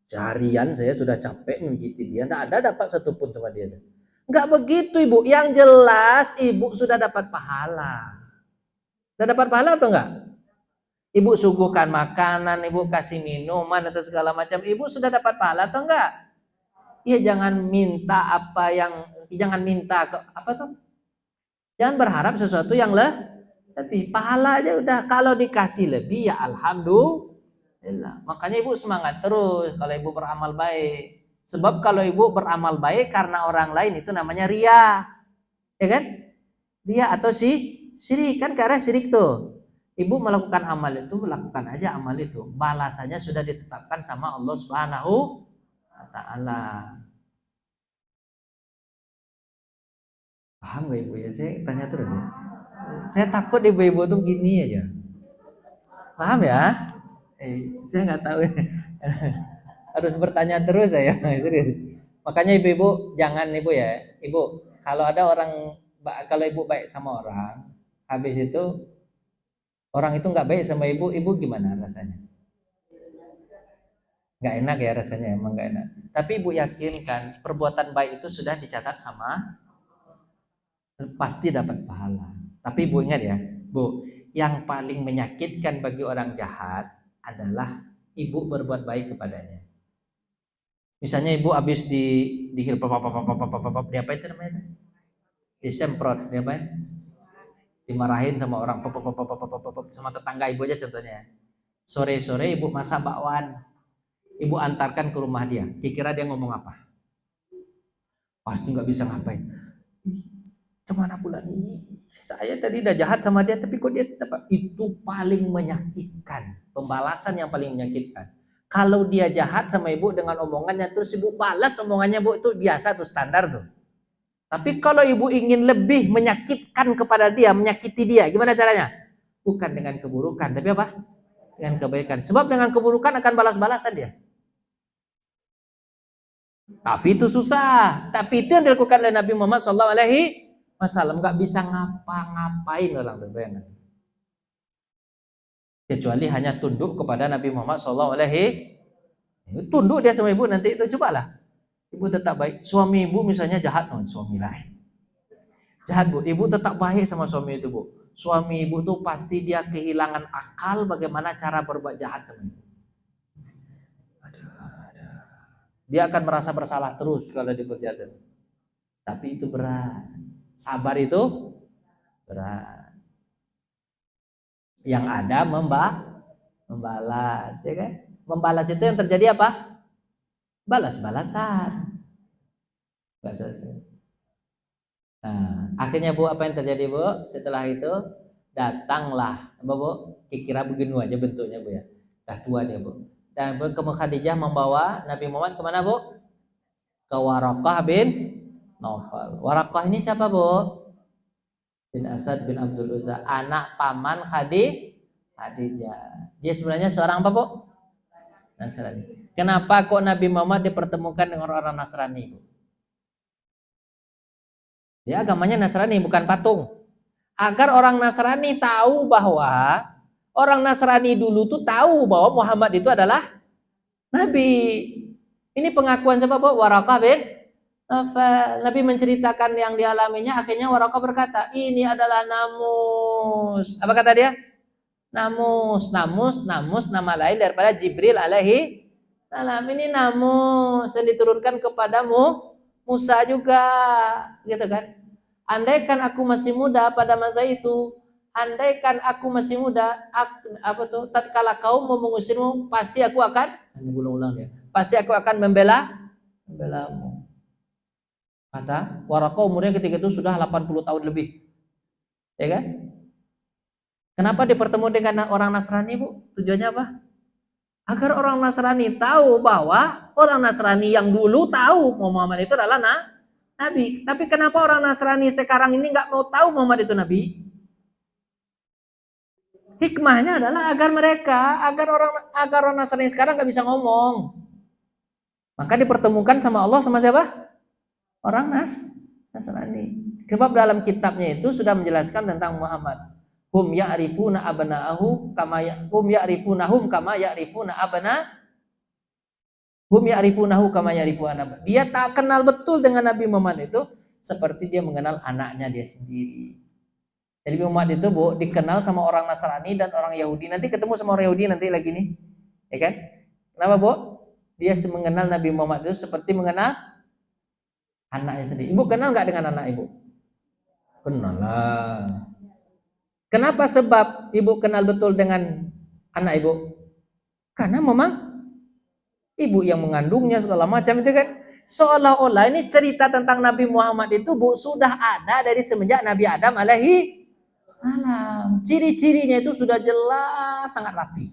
Seharian saya sudah capek menjiti dia, tidak ada dapat satupun sama dia. Enggak begitu, Ibu. Yang jelas ibu sudah dapat pahala. Sudah dapat pahala atau enggak? Ibu suguhkan makanan, ibu kasih minuman atau segala macam, ibu sudah dapat pahala atau enggak? Iya, jangan minta jangan minta apa tuh? Jangan berharap sesuatu yang lebih. Pahala aja udah, kalau dikasih lebih ya alhamdulillah. Makanya ibu semangat terus kalau ibu beramal baik. Sebab kalau ibu beramal baik karena orang lain itu namanya ria. Ya kan? Ria atau syirik kan, karena syirik tuh. Ibu melakukan amal itu, lakukan aja amal itu. Balasannya sudah ditetapkan sama Allah Subhanahu wa taala. Paham gak ibu ya? Saya tanya terus ya. Saya takut ibu-ibu tuh gini aja. Paham ya? Saya nggak tahu. Harus bertanya terus saya. Serius. Makanya ibu-ibu jangan ibu ya. Ibu, kalau ada orang, kalau ibu baik sama orang, habis itu orang itu nggak baik sama ibu, ibu gimana rasanya? Nggak enak ya rasanya, emang nggak enak. Tapi ibu yakin kan perbuatan baik itu sudah dicatat sama, pasti dapat pahala. Tapi ibu ingat ya, bu, yang paling menyakitkan bagi orang jahat adalah ibu berbuat baik kepadanya. Misalnya ibu habis apa itu namanya? Disemprot, diapain? Dimarahin sama orang, sama tetangga ibu aja contohnya. Sore-sore ibu masak bakwan, ibu antarkan ke rumah dia. Kira-kira dia ngomong apa? Pasti nggak bisa ngapain. Cemana pula nih? Saya tadi udah jahat sama dia, tapi kok dia tetap. Itu paling menyakitkan. Pembalasan yang paling menyakitkan. Kalau dia jahat sama ibu dengan omongannya, terus ibu balas omongannya, bu, itu biasa tuh, standar tuh. Tapi kalau ibu ingin lebih menyakitkan kepada dia, menyakiti dia, gimana caranya? Bukan dengan keburukan, tapi apa? Dengan kebaikan. Sebab dengan keburukan akan balas-balasan dia. Tapi itu susah. Tapi itu yang dilakukan oleh Nabi Muhammad SAW. Nggak bisa ngapa-ngapain orang terbayang. Kecuali hanya tunduk kepada Nabi Muhammad SAW. Tunduk dia sama ibu, nanti itu cobalah. Ibu tetap baik. Suami ibu misalnya jahat sama suami lain. Jahat, bu. Ibu tetap baik sama suami itu, bu. Suami ibu tuh pasti dia kehilangan akal bagaimana cara berbuat jahat sama ibu. Dia akan merasa bersalah terus kalau dibuat jahat. Tapi itu berat. Sabar itu berat. Yang ada membalas, ya kan? Membalas itu yang terjadi apa? Balas-balasan. Nah, akhirnya bu, apa yang terjadi bu? Setelah itu datanglah, apa bu? Kira-kira begini aja bentuknya bu ya. Dah tua dia bu. Dan Khadijah membawa Nabi Muhammad kemana bu? Ke Waraqah bin Naufal. Waraqah ini siapa bu? Bin Asad bin Abdul Uzza, anak paman Khadijah. Dia sebenarnya seorang apa bu? Nasrani. Kenapa kok Nabi Muhammad dipertemukan dengan orang Nasrani bu? Dia agamanya Nasrani, bukan patung. Agar orang Nasrani tahu bahwa orang Nasrani dulu tuh tahu bahwa Muhammad itu adalah Nabi. Ini pengakuan siapa, Bu? Waraqah bin Naufal. Nabi menceritakan yang dialaminya, akhirnya Waraqah berkata, ini adalah namus. Apa kata dia? Namus nama lain daripada Jibril alaihi salam. Ini namus yang diturunkan kepadamu Musa juga, gitu kan? Andaikan aku masih muda pada masa itu, andaikan aku masih muda, tatkala kaum mau mengusirmu, pasti aku akan, ulang-ulang ya, pasti aku akan membelamu. Kata Waraqah, umurnya ketika itu sudah 80 tahun lebih, ya kan? Kenapa dipertemu dengan orang Nasrani, bu? Tujuannya apa? Agar orang Nasrani tahu bahwa orang Nasrani yang dulu tahu Muhammad itu adalah Nabi. Tapi kenapa orang Nasrani sekarang ini nggak mau tahu Muhammad itu Nabi? Hikmahnya adalah agar orang Nasrani sekarang nggak bisa ngomong. Maka dipertemukan sama Allah sama siapa? Orang Nasrani. Sebab dalam kitabnya itu sudah menjelaskan tentang Muhammad. Hum ya'rifuna abna'ahu kama ya'rifunahum kama ya'rifuna hum ya'rifunahu kama ya'rifuna. Dia tak kenal betul dengan Nabi Muhammad itu seperti dia mengenal anaknya dia sendiri. Jadi Muhammad itu Bu dikenal sama orang Nasrani dan orang Yahudi. Nanti ketemu sama orang Yahudi nanti lagi nih. Ya kan? Kenapa Bu? Dia mengenal Nabi Muhammad itu seperti mengenal anaknya sendiri. Ibu kenal nggak dengan anak Ibu? Kenal lah. Kenapa sebab Ibu kenal betul dengan anak Ibu? Karena memang Ibu yang mengandungnya segala macam itu kan. Seolah-olah ini cerita tentang Nabi Muhammad itu Bu sudah ada dari semenjak Nabi Adam alaihi salam. Ciri-cirinya itu sudah jelas sangat rapi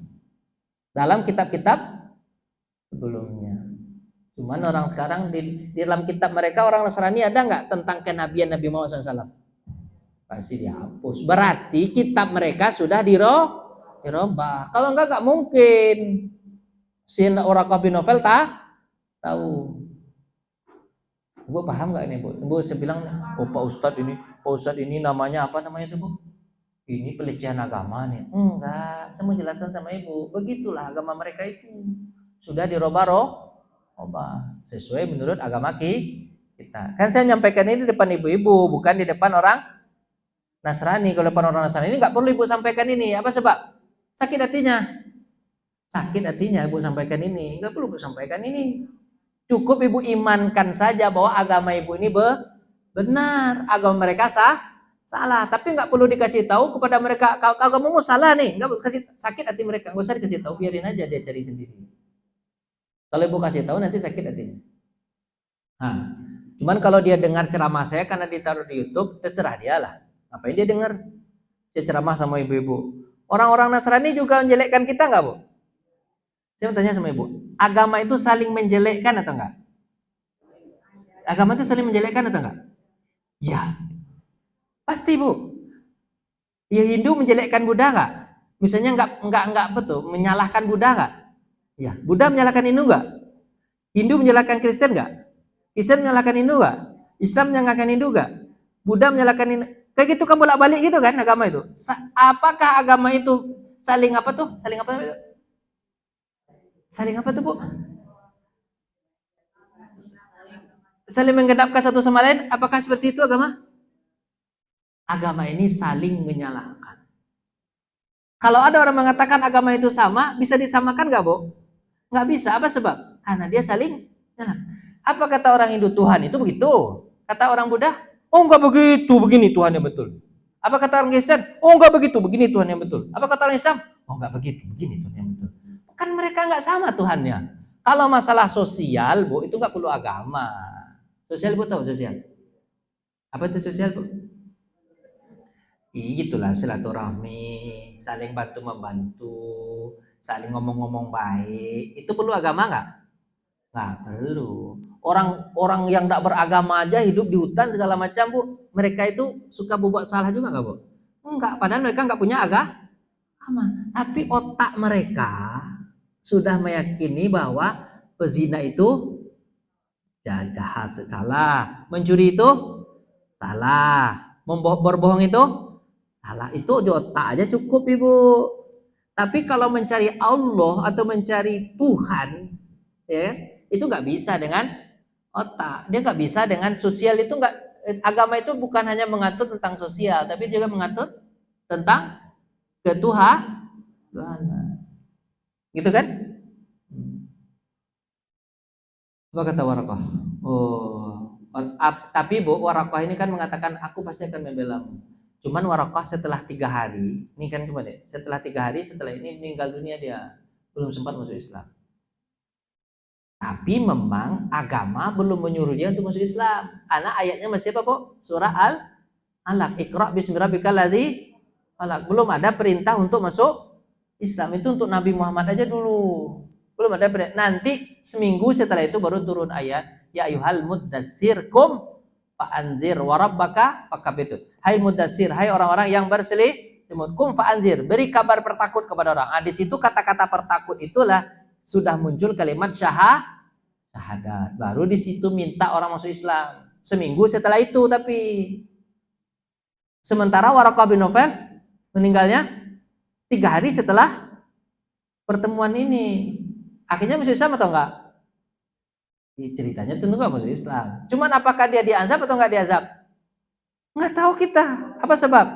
dalam kitab-kitab sebelumnya. Cuman orang sekarang di dalam kitab mereka orang Nasrani ada nggak tentang kenabian Nabi Muhammad SAW? Pasti dihapus. Berarti kitab mereka sudah dirubah. Kalau enggak mungkin. Si Waraqah bin Nawfal tahu. Ibu paham nggak ini Bu? Ibu saya bilang, oh Pak Ustadz ini namanya apa namanya itu Bu? Ini pelecehan agama nih. Enggak, saya mau jelaskan sama Ibu. Begitulah agama mereka itu. Sudah dirubah sesuai menurut agama kita. Kan saya nyampaikan ini di depan ibu-ibu, bukan di depan orang Nasrani. Kalau depan orang Nasrani ini nggak perlu Ibu sampaikan ini. Apa sebab? Sakit hatinya. Sakit hatinya Ibu sampaikan ini. Nggak perlu Ibu sampaikan ini. Cukup Ibu imankan saja bahwa agama Ibu ini benar, agama mereka salah. Tapi nggak perlu dikasih tahu kepada mereka agamamu salah nih. Nggak kasih sakit hati mereka. Nggak usah dikasih tahu, biarin aja dia cari sendiri. Kalau Ibu kasih tahu nanti sakit hatinya. Nah, cuman kalau dia dengar ceramah saya karena ditaruh di YouTube, terserah dia lah. Ngapain dia dengar? Dia ceramah sama ibu-ibu. Orang-orang Nasrani juga menjelekkan kita nggak Bu? Saya mau tanya sama Ibu, agama itu saling menjelekkan atau enggak? Agama itu saling menjelekkan atau enggak? Ya, pasti Bu. Ya Hindu menjelekkan Buddha enggak? Misalnya enggak betul, menyalahkan Buddha enggak? Ya, Buddha menyalahkan Hindu enggak? Hindu menyalahkan Kristen enggak? Kristen menyalahkan Hindu enggak? Islam menyalahkan Hindu enggak? Buddha menyalahkan Hindu. Kayak gitu kan bolak-balik gitu kan agama itu. Apakah agama itu saling apa tuh? Saling apa? Saling apa tuh Bu? Saling menggenapkan satu sama lain. Apakah seperti itu agama? Agama ini saling menyalahkan. Kalau ada orang mengatakan agama itu sama, bisa disamakan nggak Bu? Nggak bisa. Apa sebab? Karena dia saling menyalahkan. Apa kata orang Hindu? Tuhan itu begitu. Kata orang Buddha, oh nggak begitu, begini Tuhan yang betul. Apa kata orang Kristen? Oh nggak begitu, begini Tuhan yang betul. Apa kata orang Islam? Oh nggak begitu, begini Tuhan yang betul. Kan mereka nggak sama Tuhannya. Kalau masalah sosial, Bu, itu nggak perlu agama. Sosial Bu tahu sosial? Apa itu sosial Bu? Gitulah silaturahmi, saling bantu membantu, saling ngomong-ngomong baik. Itu perlu agama nggak? Nggak perlu. Orang yang nggak beragama aja hidup di hutan segala macam Bu. Mereka itu suka berbuat salah juga nggak Bu? Enggak, padahal mereka nggak punya agama. Tapi otak mereka sudah meyakini bahwa pezina itu jahat, salah, mencuri itu salah, berbohong itu salah. Itu di otak aja cukup Ibu. Tapi kalau mencari Allah atau mencari Tuhan, ya itu nggak bisa dengan otak. Dia nggak bisa dengan sosial. Itu nggak, agama itu bukan hanya mengatur tentang sosial, tapi juga mengatur tentang ketuhanan. Gitu kan? Apa kata Waraqah? Oh, tapi Bu, Waraqah ini kan mengatakan aku pasti akan membelamu. Cuman Waraqah setelah 3 hari, ini kan cuma deh, setelah 3 hari setelah ini meninggal dunia dia, belum sempat masuk Islam. Tapi memang agama belum menyuruh dia untuk masuk Islam. Karena ayatnya masih apa Bu? Surah Al-Alaq. Iqra bismi rabbikal ladzi khalaq. Belum ada perintah untuk masuk Islam. Itu untuk Nabi Muhammad aja dulu. Belum ada perintah. Nanti seminggu setelah itu baru turun ayat ya ayyuhal muddatsir kum fa'anzir wa rabbaka fakabbitur. Hai muddatsir, hai orang-orang yang berselimut, kum fa'anzir, beri kabar pertakut kepada orang. Di situ kata-kata pertakut itulah sudah muncul kalimat syahadat. Baru di situ minta orang masuk Islam. Seminggu setelah itu tapi. Sementara Waraqah bin Nawfal meninggalnya 3 hari setelah pertemuan ini. Akhirnya masuk Islam atau enggak? Ceritanya tentu enggak masuk Islam. Cuman apakah dia diazab atau enggak diazab? Enggak tahu kita. Apa sebab?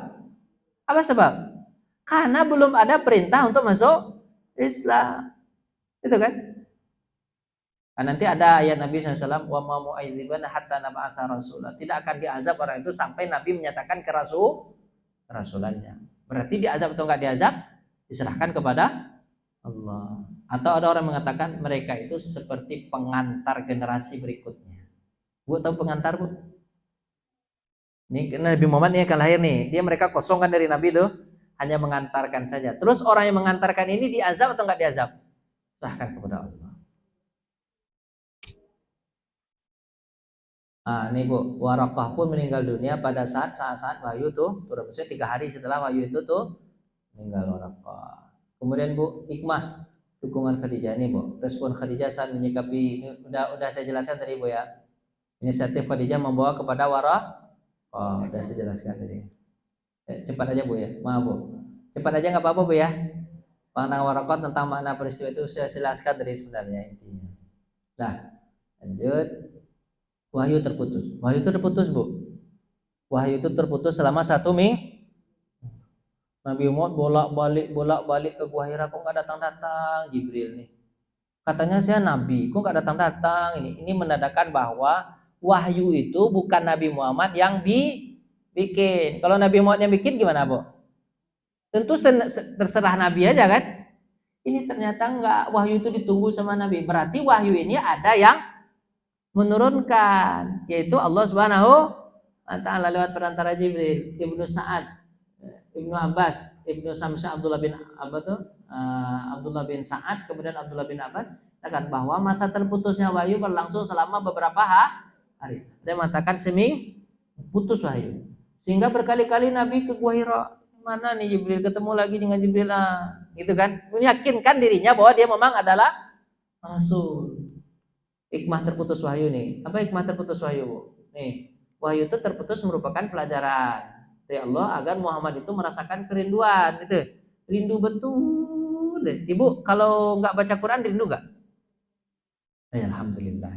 Apa sebab? Karena belum ada perintah untuk masuk Islam. Itu kan? Nah, nanti ada ayat Nabi SAW, wa ma mu'adziban hatta nab'atsa rasula. Tidak akan diazab orang itu sampai Nabi menyatakan kerasulannya. Berarti diazab atau enggak diazab? Diserahkan kepada Allah. Atau ada orang mengatakan mereka itu seperti pengantar generasi berikutnya. Bu tahu pengantar, Bu? Ini Nabi Muhammad ini akan lahir nih. Mereka kosongkan dari Nabi itu, hanya mengantarkan saja. Terus orang yang mengantarkan ini diazab atau enggak diazab? Serahkan kepada Allah. Nah, ini Bu, Waraqah pun meninggal dunia pada saat wahyu tuh, maksudnya 3 hari setelah wahyu itu tuh meninggal Waraqah. Kemudian Bu, hikmah dukungan Khadijah ini Bu, respon Khadijah saat menyikapi ini udah saya jelaskan tadi Bu ya. Inisiatif Khadijah membawa kepada Waraqah, udah saya jelaskan tadi. Cepat aja Bu ya, maaf Bu. Cepat aja nggak apa-apa Bu ya. Pandangan Waraqah tentang makna peristiwa itu saya jelaskan tadi sebenarnya intinya. Nah, lanjut. Wahyu terputus. Wahyu itu terputus, Bu. Wahyu itu terputus selama 1 minggu. Nabi Muhammad bolak-balik ke Gua Hira, kok nggak datang-datang Jibril nih. Katanya saya Nabi, kok nggak datang-datang. Ini menandakan bahwa wahyu itu bukan Nabi Muhammad yang bikin. Kalau Nabi Muhammad yang bikin gimana, Bu? Tentu terserah Nabi aja kan. Ini ternyata enggak, wahyu itu ditunggu sama Nabi. Berarti wahyu ini ada yang menurunkan, yaitu Allah Subhanahu wa ta'ala lewat perantara Jibril, Ibnu Sa'ad, Ibnu Abbas, Ibnu Samsa Abdullah bin Sa'ad, kemudian Abdullah bin Abbas katakan bahwa masa terputusnya wahyu berlangsung selama beberapa hari. Dia mengatakan seminggu putus wahyu. Sehingga berkali-kali Nabi ke Gua Hira, mana nih Jibril, ketemu lagi dengan Jibril gitu kan, meyakinkan dirinya bahwa dia memang adalah rasul. Hikmah terputus wahyu nih. Apa hikmah terputus wahyu, Bu? Nih, wahyu itu terputus merupakan pelajaran dari Allah agar Muhammad itu merasakan kerinduan, gitu. Rindu betul deh. Ibu kalau nggak baca Quran rindu nggak? Alhamdulillah.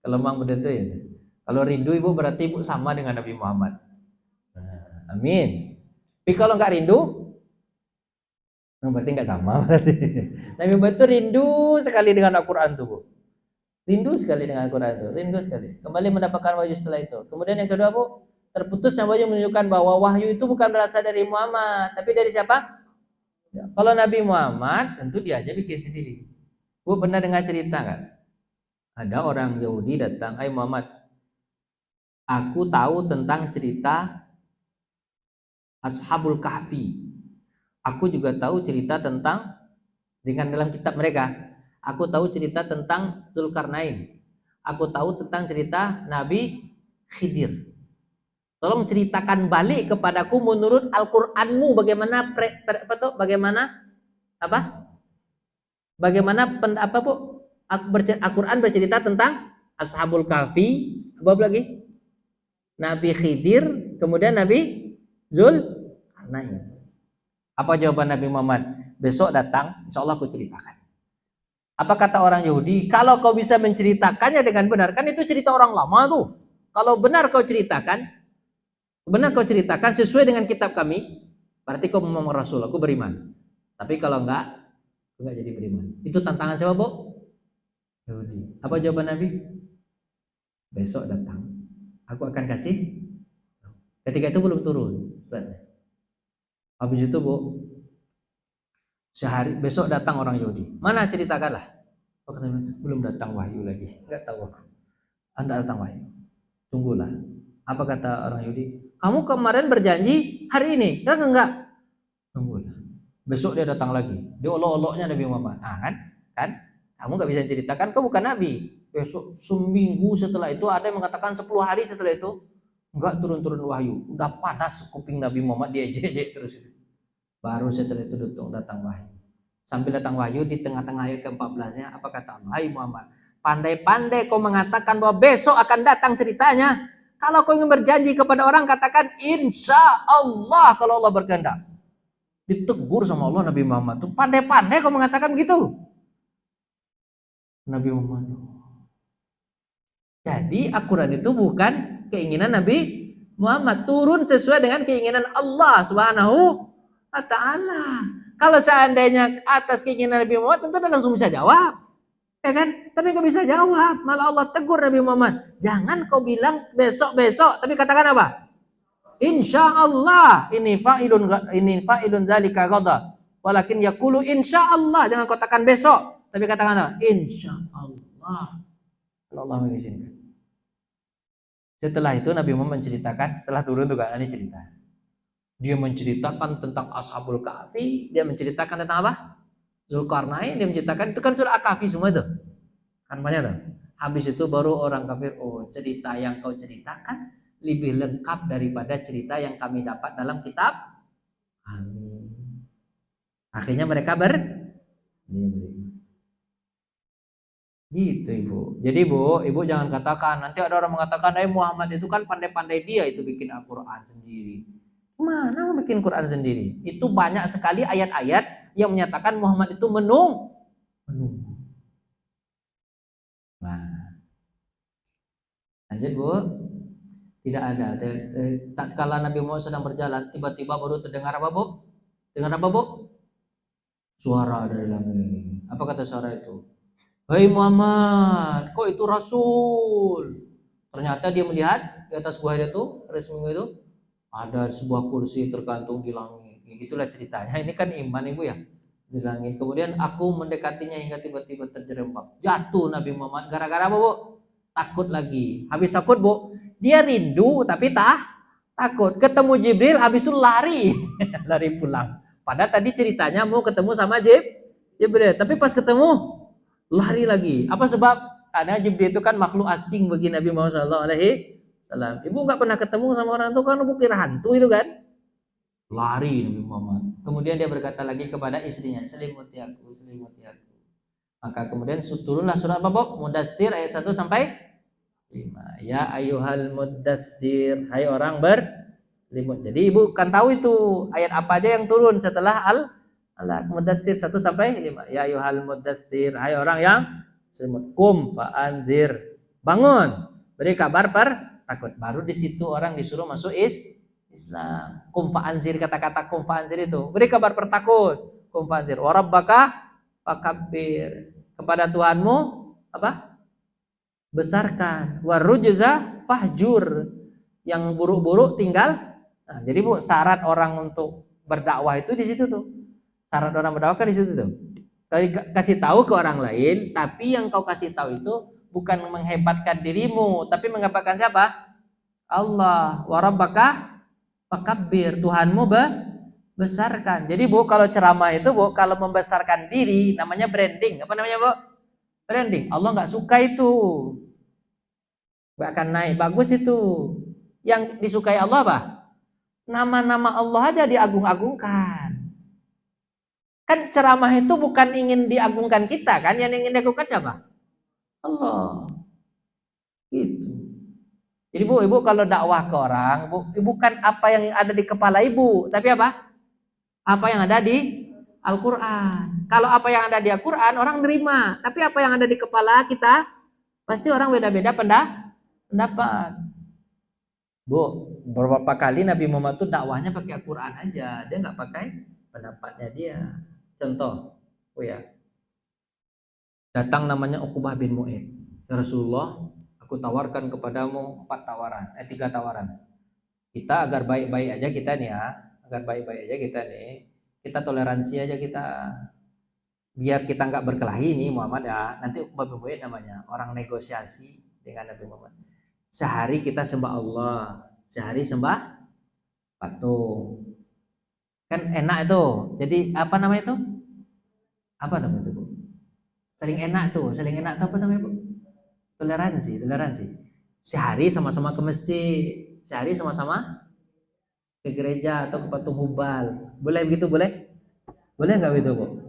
Kalau memang betul ya. Kalau rindu Ibu berarti Ibu sama dengan Nabi Muhammad. Nah, amin. Tapi kalau nggak rindu, berarti nggak sama berarti. Nabi Muhammad itu rindu sekali dengan Al-Quran tuh, Bu. Rindu sekali dengan Al-Quran itu, rindu sekali. Kembali mendapatkan wahyu setelah itu. Kemudian yang kedua, Bu, terputusnya wahyu menunjukkan bahwa wahyu itu bukan berasal dari Muhammad, tapi dari siapa? Ya, kalau Nabi Muhammad, tentu dia aja bikin sendiri. Bu pernah dengar cerita nggak? Ada orang Yahudi datang, "Hai Muhammad, aku tahu tentang cerita Ashabul Kahfi. Aku juga tahu cerita tentang dengan dalam kitab mereka. Aku tahu cerita tentang Zulkarnain. Aku tahu tentang cerita Nabi Khidir. Tolong ceritakan balik kepadaku menurut Al-Qur'anmu bagaimana Al-Qur'an bercerita tentang Ashabul Kahfi, apa lagi? Nabi Khidir, kemudian Nabi Zulkarnain. Apa jawaban Nabi Muhammad? Besok datang, insya Allah aku ceritakan. Apa kata orang Yahudi? Kalau kau bisa menceritakannya dengan benar, kan itu cerita orang lama tuh. Kalau benar kau ceritakan sesuai dengan kitab kami, berarti kau memang Rasul, aku beriman. Tapi kalau enggak jadi beriman. Itu tantangan siapa, Bu? Yahudi. Apa jawaban Nabi? Besok datang, aku akan kasih. Ketika itu belum turun. Habis itu, Bu, sehari besok datang orang Yahudi. Mana ceritakanlah. Oh, belum datang wahyu lagi. Enggak tahu aku. Anda datang wahyu. Tunggulah. Apa kata orang Yahudi? Kamu kemarin berjanji hari ini. Enggak. Tunggulah. Besok dia datang lagi. Dia olok-oloknya Nabi Muhammad. Kan? Kamu enggak bisa ceritakan, kamu bukan nabi. Besok seminggu setelah itu ada yang mengatakan 10 hari setelah itu enggak turun-turun wahyu. Udah panas kuping Nabi Muhammad, dia ejek terus itu. Baru setelah itu datang wahyu. Sambil datang wahyu di tengah-tengah ayat ke-14-nya, apa kata Allah? Hai Muhammad, pandai-pandai kau mengatakan bahwa besok akan datang ceritanya. Kalau kau ingin berjanji kepada orang, katakan insya Allah kalau Allah berkehendak. Ditegur sama Allah Nabi Muhammad tuh, pandai-pandai kau mengatakan begitu. Nabi Muhammad. Jadi Al-Quran itu bukan keinginan Nabi Muhammad turun sesuai dengan keinginan Allah Subhanahu wa taala. Kalau seandainya atas keinginan Nabi Muhammad tentu langsung bisa jawab. Ya kan? Tapi nggak bisa jawab. Malah Allah tegur Nabi Muhammad. Jangan kau bilang besok-besok, tapi katakan apa? Insya Allah ini fa'ilun zalika ghada. Walakin yaqulu insya Allah. Jangan kau katakan besok, tapi katakan apa? Insya Allah. Kalau Allah mengizinkan. Setelah itu Nabi Muhammad menceritakan, setelah turun tuh kan ini cerita. Dia menceritakan tentang Ashabul Kahfi, dia menceritakan tentang apa? Zulkarnain, dia menceritakan itu kan surah Al-Kahfi semua itu. Kan banyak tuh. Habis itu baru orang kafir, oh cerita yang kau ceritakan lebih lengkap daripada cerita yang kami dapat dalam kitab kami. Akhirnya mereka gitu ibu. Jadi ibu jangan katakan nanti ada orang mengatakan Muhammad itu kan pandai-pandai dia itu bikin Al-Quran sendiri. Mana mau bikin Quran sendiri? Itu banyak sekali ayat-ayat yang menyatakan Muhammad itu menunggu. Nah, lanjut bu. Tidak ada. Tak kala Nabi Muhammad sedang berjalan, tiba-tiba baru terdengar apa bu? Dengar apa bu? Suara dari langit. Apa kata suara itu? Hei Muhammad, kok itu Rasul? Ternyata dia melihat di atas buah itu, resmi itu, ada sebuah kursi tergantung di langit. Itulah ceritanya. Ini kan iman ibu ya, di langit. Kemudian aku mendekatinya hingga tiba-tiba terjerembab. Jatuh Nabi Muhammad. Gara-gara apa bu? Takut lagi. Habis takut bu, dia rindu tapi takut. Ketemu Jibril, habis itu lari, lari pulang. Padahal tadi ceritanya mau ketemu sama Jibril, tapi pas ketemu lari lagi. Apa sebab? Karena Jibril itu kan makhluk asing bagi Nabi Muhammad SAW. Ibu nggak pernah ketemu sama orang itu kan, ibu kira hantu itu kan? Lari Nabi Muhammad. Kemudian dia berkata lagi kepada istrinya, selimuti aku, selimuti aku. Maka kemudian turunlah surat apa? Mudatsir ayat 1 sampai 5. Ya ayyuhal muddatsir, hai orang berselimut. Jadi ibu kan tahu itu ayat apa aja yang turun setelah Al-Mudatsir 1 sampai 5. Ya ayyuhal muddatsir, hai orang yang selimut. Kum fa'anzir, bangun, beri kabar takut. Baru di situ orang disuruh masuk Islam. Kum fa'anzir, kata-kata kum fa'anzir itu beri kabar takut. Kum fa'anzir wa rabbaka fakabbir, kepada Tuhanmu apa? Besarkan. Warujza fahjur, yang buruk-buruk tinggal. Nah, jadi bu, syarat orang untuk berdakwah itu di situ tuh. Syarat orang berdakwah kan di situ tuh. Kasih tahu ke orang lain, tapi yang kau kasih tahu itu bukan menghebatkan dirimu, tapi menghebatkan siapa? Allah. Warabbaka fakabbir, Tuhanmu besarkan. Jadi bu, kalau ceramah itu bu, kalau membesarkan diri namanya branding. Apa namanya bu? Branding. Allah nggak suka itu. Gak akan naik. Bagus itu. Yang disukai Allah apa? Nama-nama Allah aja diagung-agungkan. Kan ceramah itu bukan ingin diagungkan kita kan, yang ingin diagungkan siapa? Allah. Gitu. Jadi ibu kalau dakwah ke orang, bukan apa yang ada di kepala ibu, tapi apa? Apa yang ada di Al-Quran. Kalau apa yang ada di Al-Quran orang nerima, tapi apa yang ada di kepala kita pasti orang beda-beda pendapat. Bu, beberapa kali Nabi Muhammad itu dakwahnya pakai Al-Quran aja, dia nggak pakai pendapatnya dia. Contoh, datang namanya Uqbah bin Mu'id. Ya Rasulullah, aku tawarkan kepadamu 3 tawaran. Kita agar baik-baik aja kita nih ya, kita toleransi aja kita. Biar kita nggak berkelahi nih Muhammad ya. Nanti Uqbah bin Mu'id namanya, orang negosiasi dengan Nabi Muhammad. Sehari kita sembah Allah, sehari sembah patung. Kan enak itu. Jadi apa namanya itu? Apa namanya itu, Bu? Saling enak tuh apa namanya, Bu? Toleransi. Sehari sama-sama ke masjid, sehari sama-sama ke gereja atau ke patung Hubal. Boleh begitu, boleh? Boleh nggak begitu, Bu?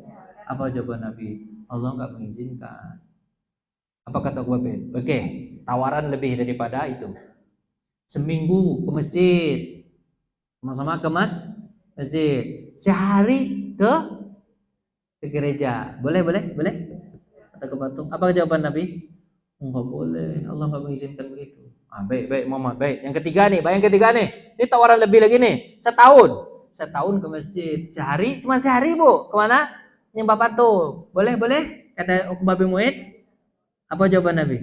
Apa jawaban Nabi? Allah nggak mengizinkan. Apa kata Uqbah bin? Oke, tawaran lebih daripada itu. Seminggu ke masjid, sama-sama ke masjid. Sehari ke gereja. Boleh? Atau ke patung. Apa jawaban Nabi? Enggak boleh. Allah nggak mengizinkan begitu. Baik Muhammad, baik. Yang ketiga nih. Ini tawaran lebih lagi nih. Setahun ke masjid. Cuma sehari Bu. Kemana? Nyembah patung. Boleh? Kata Uqbah bin Mu'id. Apa jawaban Nabi?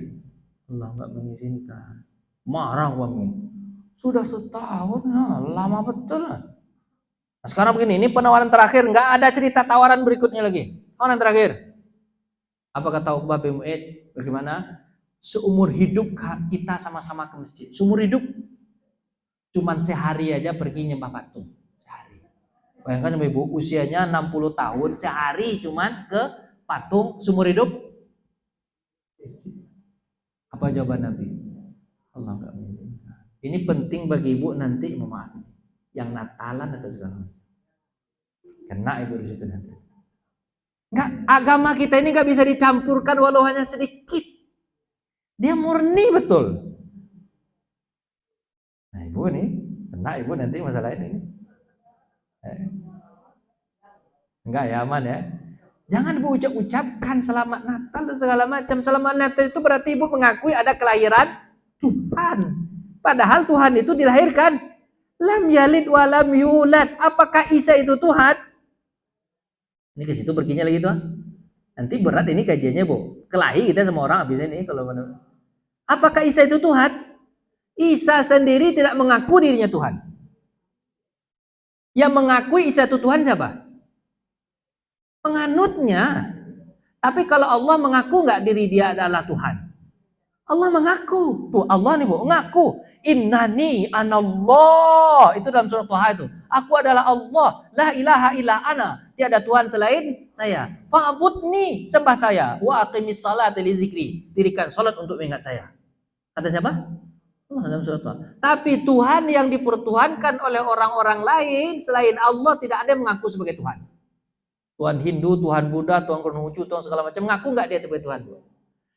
Allah enggak mengizinkan. Marah Uqbah bin Mu'id. Sudah setahun ya, lama betul. Nah, sekarang begini, ini penawaran terakhir, nggak ada cerita tawaran berikutnya lagi. Tawaran terakhir. Apa kata Uqbah bin Mu'id? Bagaimana? Seumur hidup kita sama-sama ke masjid. Seumur hidup cuman sehari aja pergi nyembah patung. Sehari. Bayangkan sama Ibu, usianya 60 tahun, sehari cuman ke patung seumur hidup. Apa jawaban Nabi? Allah enggak mengizinkan. Ini penting bagi Ibu nanti memahami. Yang Natalan atau segala macam. Kena Ibu di situ nanti. Enggak, agama kita ini enggak bisa dicampurkan walau hanya sedikit. Dia murni betul. Nah Ibu nih, kena Ibu nanti masalah ini. Enggak ya, aman ya. Jangan Ibu ucapkan selamat Natal dan segala macam. Selamat Natal itu berarti Ibu mengakui ada kelahiran Tuhan. Padahal Tuhan itu dilahirkan. Lam yalid wa lam yulad. Apakah Isa itu Tuhan? Ini ke situ perginya lagi tuh. Nanti berat ini kajiannya Bu. Kelahi kita semua orang habis ini kalau benar. Apakah Isa itu Tuhan? Isa sendiri tidak mengaku dirinya Tuhan. Yang mengakui Isa itu Tuhan siapa? Penganutnya. Tapi kalau Allah mengaku nggak diri dia adalah Tuhan? Allah mengaku. Tuh Allah nih Bu, mengaku. Innani anallah. Itu dalam surat Taha itu. Aku adalah Allah. La ilaha illa ana. Tiada Tuhan selain saya. Fa'budni, sembah saya. Wa aqimis salata li zikri. Dirikan salat untuk mengingat saya. Kata siapa? Allah dalam surat Taha. Tapi Tuhan yang dipertuhankan oleh orang-orang lain selain Allah tidak ada yang mengaku sebagai Tuhan. Tuhan Hindu, Tuhan Buddha, Tuhan Konghucu, Tuhan segala macam ngaku nggak dia sebagai Tuhan?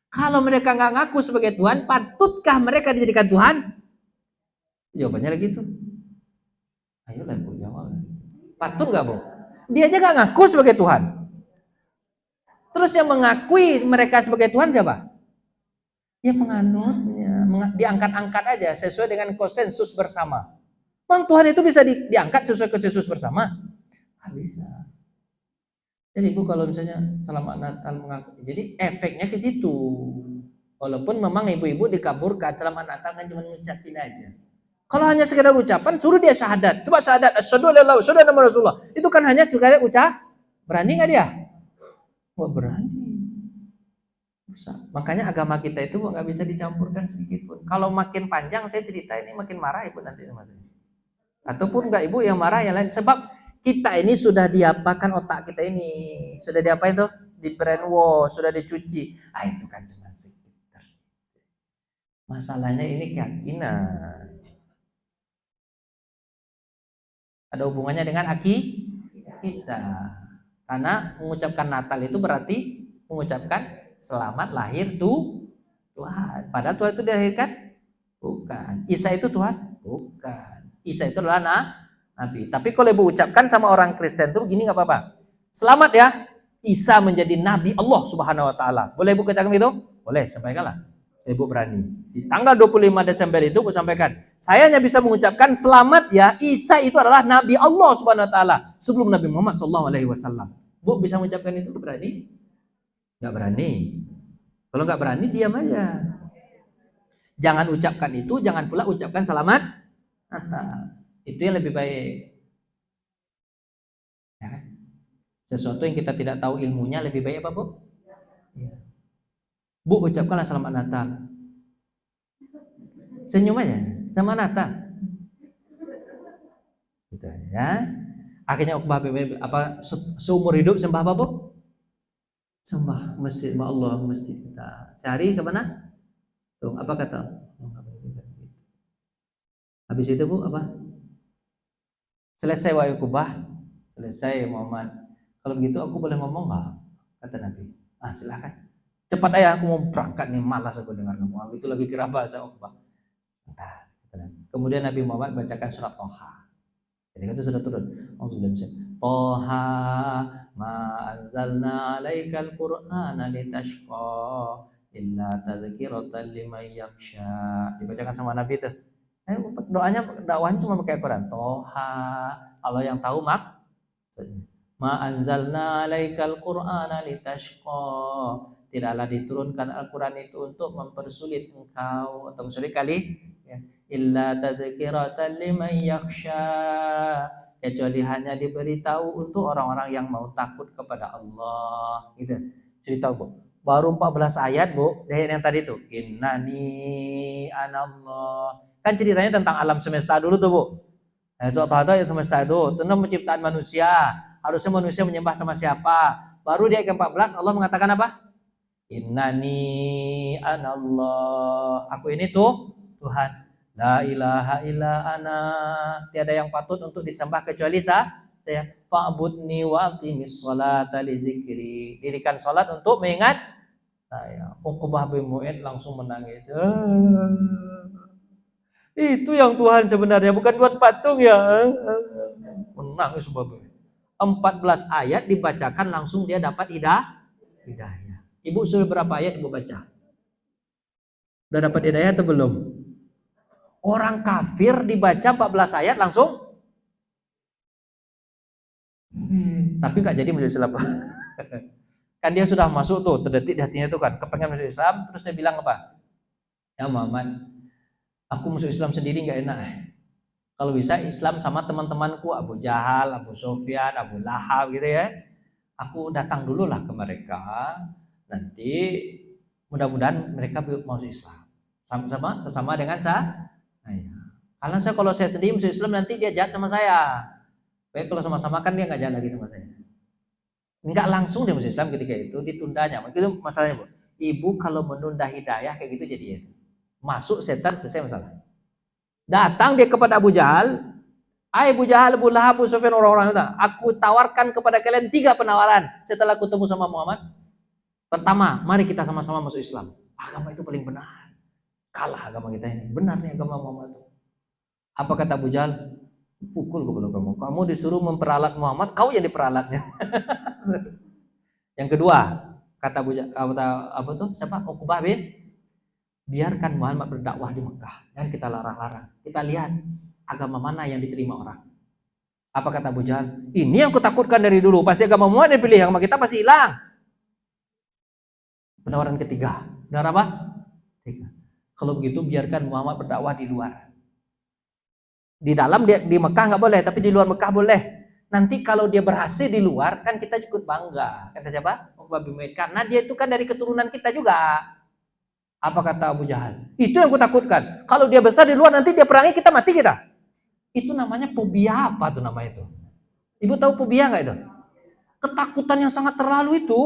Kalau mereka nggak ngaku sebagai Tuhan, patutkah mereka dijadikan Tuhan? Jawabannya lagi tuh. Ayolah Bu jawab. Patut nggak Bu? Dia aja nggak ngaku sebagai Tuhan. Terus yang mengakui mereka sebagai Tuhan siapa? Ya penganutnya, diangkat-angkat aja sesuai dengan konsensus bersama. Bang Tuhan itu bisa diangkat sesuai konsensus bersama? Nggak bisa. Jadi Ibu kalau misalnya selamat Natal mengaku, jadi efeknya ke situ. Walaupun memang ibu-ibu dikaburkan selamat Natal kan cuma ngucapin aja. Kalau hanya sekedar ucapan, suruh dia syahadat. Coba syahadat, asyhadu an la ilaha illallah, asyhadu anna muhammadar rasulullah. Itu kan hanya sekedar ucap. Berani nggak dia? Wah berani. Bisa. Makanya agama kita itu nggak bisa dicampurkan sedikit pun. Kalau makin panjang saya cerita ini makin marah Ibu nanti sama saya. Ataupun nggak Ibu yang marah yang lain. Sebab kita ini sudah diapakan otak kita ini, sudah diapain tuh? Di brainwash, sudah dicuci. Itu kan cuma sekitar. Masalahnya ini keyakinan. Ada hubungannya dengan kita. Karena mengucapkan Natal itu berarti mengucapkan selamat lahir Tuhan. Padahal Tuhan itu dilahirkan? Bukan. Isa itu Tuhan? Bukan. Isa itu adalah Nabi. Tapi kalau Ibu ucapkan sama orang Kristen tuh begini nggak apa-apa. Selamat ya, Isa menjadi Nabi Allah Subhanahu Wa Taala. Boleh Ibu katakan itu? Boleh, sampaikanlah. Ibu berani. Di tanggal 25 Desember itu Ibu sampaikan. Saya hanya bisa mengucapkan selamat ya, Isa itu adalah Nabi Allah Subhanahu Wa Taala sebelum Nabi Muhammad SAW. Bu bisa mengucapkan itu berani? Nggak berani. Kalau nggak berani diam aja. Jangan ucapkan itu, jangan pula ucapkan selamat Natal. Itu yang lebih baik. Ya kan? Sesuatu yang kita tidak tahu ilmunya lebih baik apa Bu? Ya. Bu ucapkanlah selamat Natal. Senyum aja, selamat Natal. Gitu ya. Akhirnya Uqbah apa seumur hidup sembah apa Bu? Sembah masjid Allah, masjid kita. Sehari ke mana? Tuh, apa kata? Habis itu Bu apa? Selesai wahai Uqbah, selesai Muhammad. Kalau begitu aku boleh ngomong nggak? Kata Nabi. Silakan. Cepat ayah, aku mau berangkat nih, malas aku dengar kamu. Itu lagi kira bahasa Uqbah. Kemudian Nabi Muhammad bacakan surat Taha. Jadi itu sudah turun. Taha ma anzalna alaikal qur'ana litashqa illa tadzkiratan liman yakhsha. Dibacakan sama Nabi tuh. Doanya dakwahnya cuma pakai Al-Quran. Toha, Allah yang tahu maksudnya. Ma anzalna 'alaikal Qur'ana litashqa. Tidaklah diturunkan Al-Quran itu untuk mempersulit engkau atau mempersulit kali ya. Illa tadzkiratan liman yakhsha, kecuali hanya diberitahu untuk orang-orang yang mau takut kepada Allah gitu. Cerita Bu. Baru 14 ayat Bu, dari yang tadi tuh. Innani anallah. Kan ceritanya tentang alam semesta dulu tuh Bu. Nah, soal yang semesta itu tentang penciptaan manusia. Harusnya manusia menyembah sama siapa? Baru di ayat ke-14 Allah mengatakan apa? Innani anallah. Aku ini tuh Tuhan. La ilaha illa ana. Tiada yang patut untuk disembah kecuali saya. Fa'budni wa aqimis sholata li zikri. Dirikan salat untuk mengingat saya. Uqbah bin Mu'id langsung menangis. Itu yang Tuhan sebenarnya, bukan buat patung ya. Menangis sebabnya. 14 ayat dibacakan langsung dia dapat hidayah. Ibu sudah berapa ayat ibu baca? Udah dapat hidayah atau belum? Orang kafir dibaca 14 ayat langsung tapi gak jadi masuk Islam. Kan dia sudah masuk tuh, terdetik di hatinya tuh kan, kepengen masuk Islam, terus dia bilang apa? Ya Muhammad, aku masuk Islam sendiri gak enak. Kalau bisa Islam sama teman-temanku, Abu Jahal, Abu Sufyan, Abu Lahab gitu ya. Aku datang dulu lah ke mereka. Nanti mudah-mudahan mereka masuk Islam. Sama-sama sesama dengan saya. Karena kalau saya sendiri masuk Islam nanti dia jahat sama saya. Baik kalau sama-sama kan dia nggak jahat lagi sama saya. Enggak langsung dia masuk Islam ketika itu, ditundanya. Itu masalahnya, Bu. Ibu kalau menunda hidayah kayak gitu jadi ya. Masuk setan selesai masalah. Datang dia kepada Abu Jahal, Abu Jahal, Abu Lahab, Abu Sufyan, orang-orang itu. Aku tawarkan kepada kalian 3 penawaran setelah ketemu sama Muhammad. Pertama, mari kita sama-sama masuk Islam. Agama itu paling benar. Kalah agama kita ini. Benar nih agama Muhammad. Apa kata Abu Jahal? Pukul kepada kamu. Kamu disuruh memperalat Muhammad, kau yang diperalatnya. Yang kedua, kata Abu Jahal, apa tuh? Siapa? Uqbah bin, biarkan Muhammad berdakwah di Mekah. Jangan kita larang-larang. Kita lihat agama mana yang diterima orang. Apa kata Abu Jahal? Ini yang kutakutkan dari dulu. Pasti agama Muhammad dipilih, agama kita pasti hilang. Penawaran ketiga. Benar apa? Tiga. Kalau begitu biarkan Muhammad berdakwah di luar. Di dalam di Mekah nggak boleh, tapi di luar Mekah boleh. Nanti kalau dia berhasil di luar, kan kita cukup bangga. Kata siapa? Karena dia itu kan dari keturunan kita juga. Apa kata Abu Jahal? Itu yang kutakutkan. Kalau dia besar di luar, nanti dia perangi kita, mati kita. Itu namanya fobia apa tuh nama itu? Ibu tahu fobia nggak itu? Ketakutan yang sangat terlalu itu.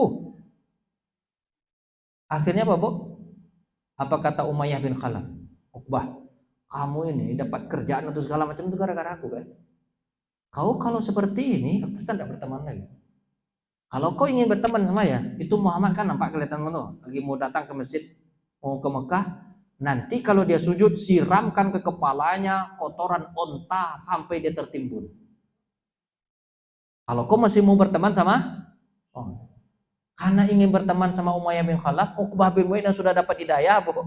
Akhirnya apa, Bu? Apa kata Umayyah bin Khalaf? Uqbah, kamu ini dapat kerjaan atau segala macam itu gara-gara aku kan? Kau kalau seperti ini, kita tidak berteman lagi. Kalau kau ingin berteman sama ya, itu Muhammad kan nampak kelihatan tuh, lagi mau datang ke masjid, mau ke Mekah. Nanti kalau dia sujud, siramkan ke kepalanya kotoran onta sampai dia tertimbun. Kalau kau masih mau berteman sama, karena ingin berteman sama Umayyah bin Khalaf, Uqbah bin Mu'id yang sudah dapat hidayah, Bu.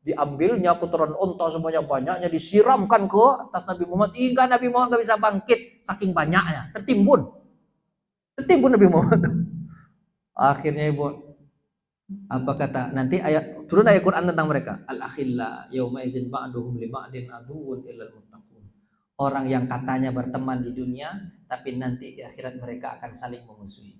Diambilnya kotoran onta sebanyak-banyaknya, disiramkan ke atas Nabi Muhammad, hingga Nabi Muhammad gak bisa bangkit, saking banyaknya, tertimbun Nabi Muhammad. Akhirnya Ibu, apa kata nanti turun ayat Quran tentang mereka, al-akhilla yauma idzin ba'duhum li ba'din aduwwun illal muttaqun. Orang yang katanya berteman di dunia, tapi nanti di akhirat mereka akan saling memusuhi.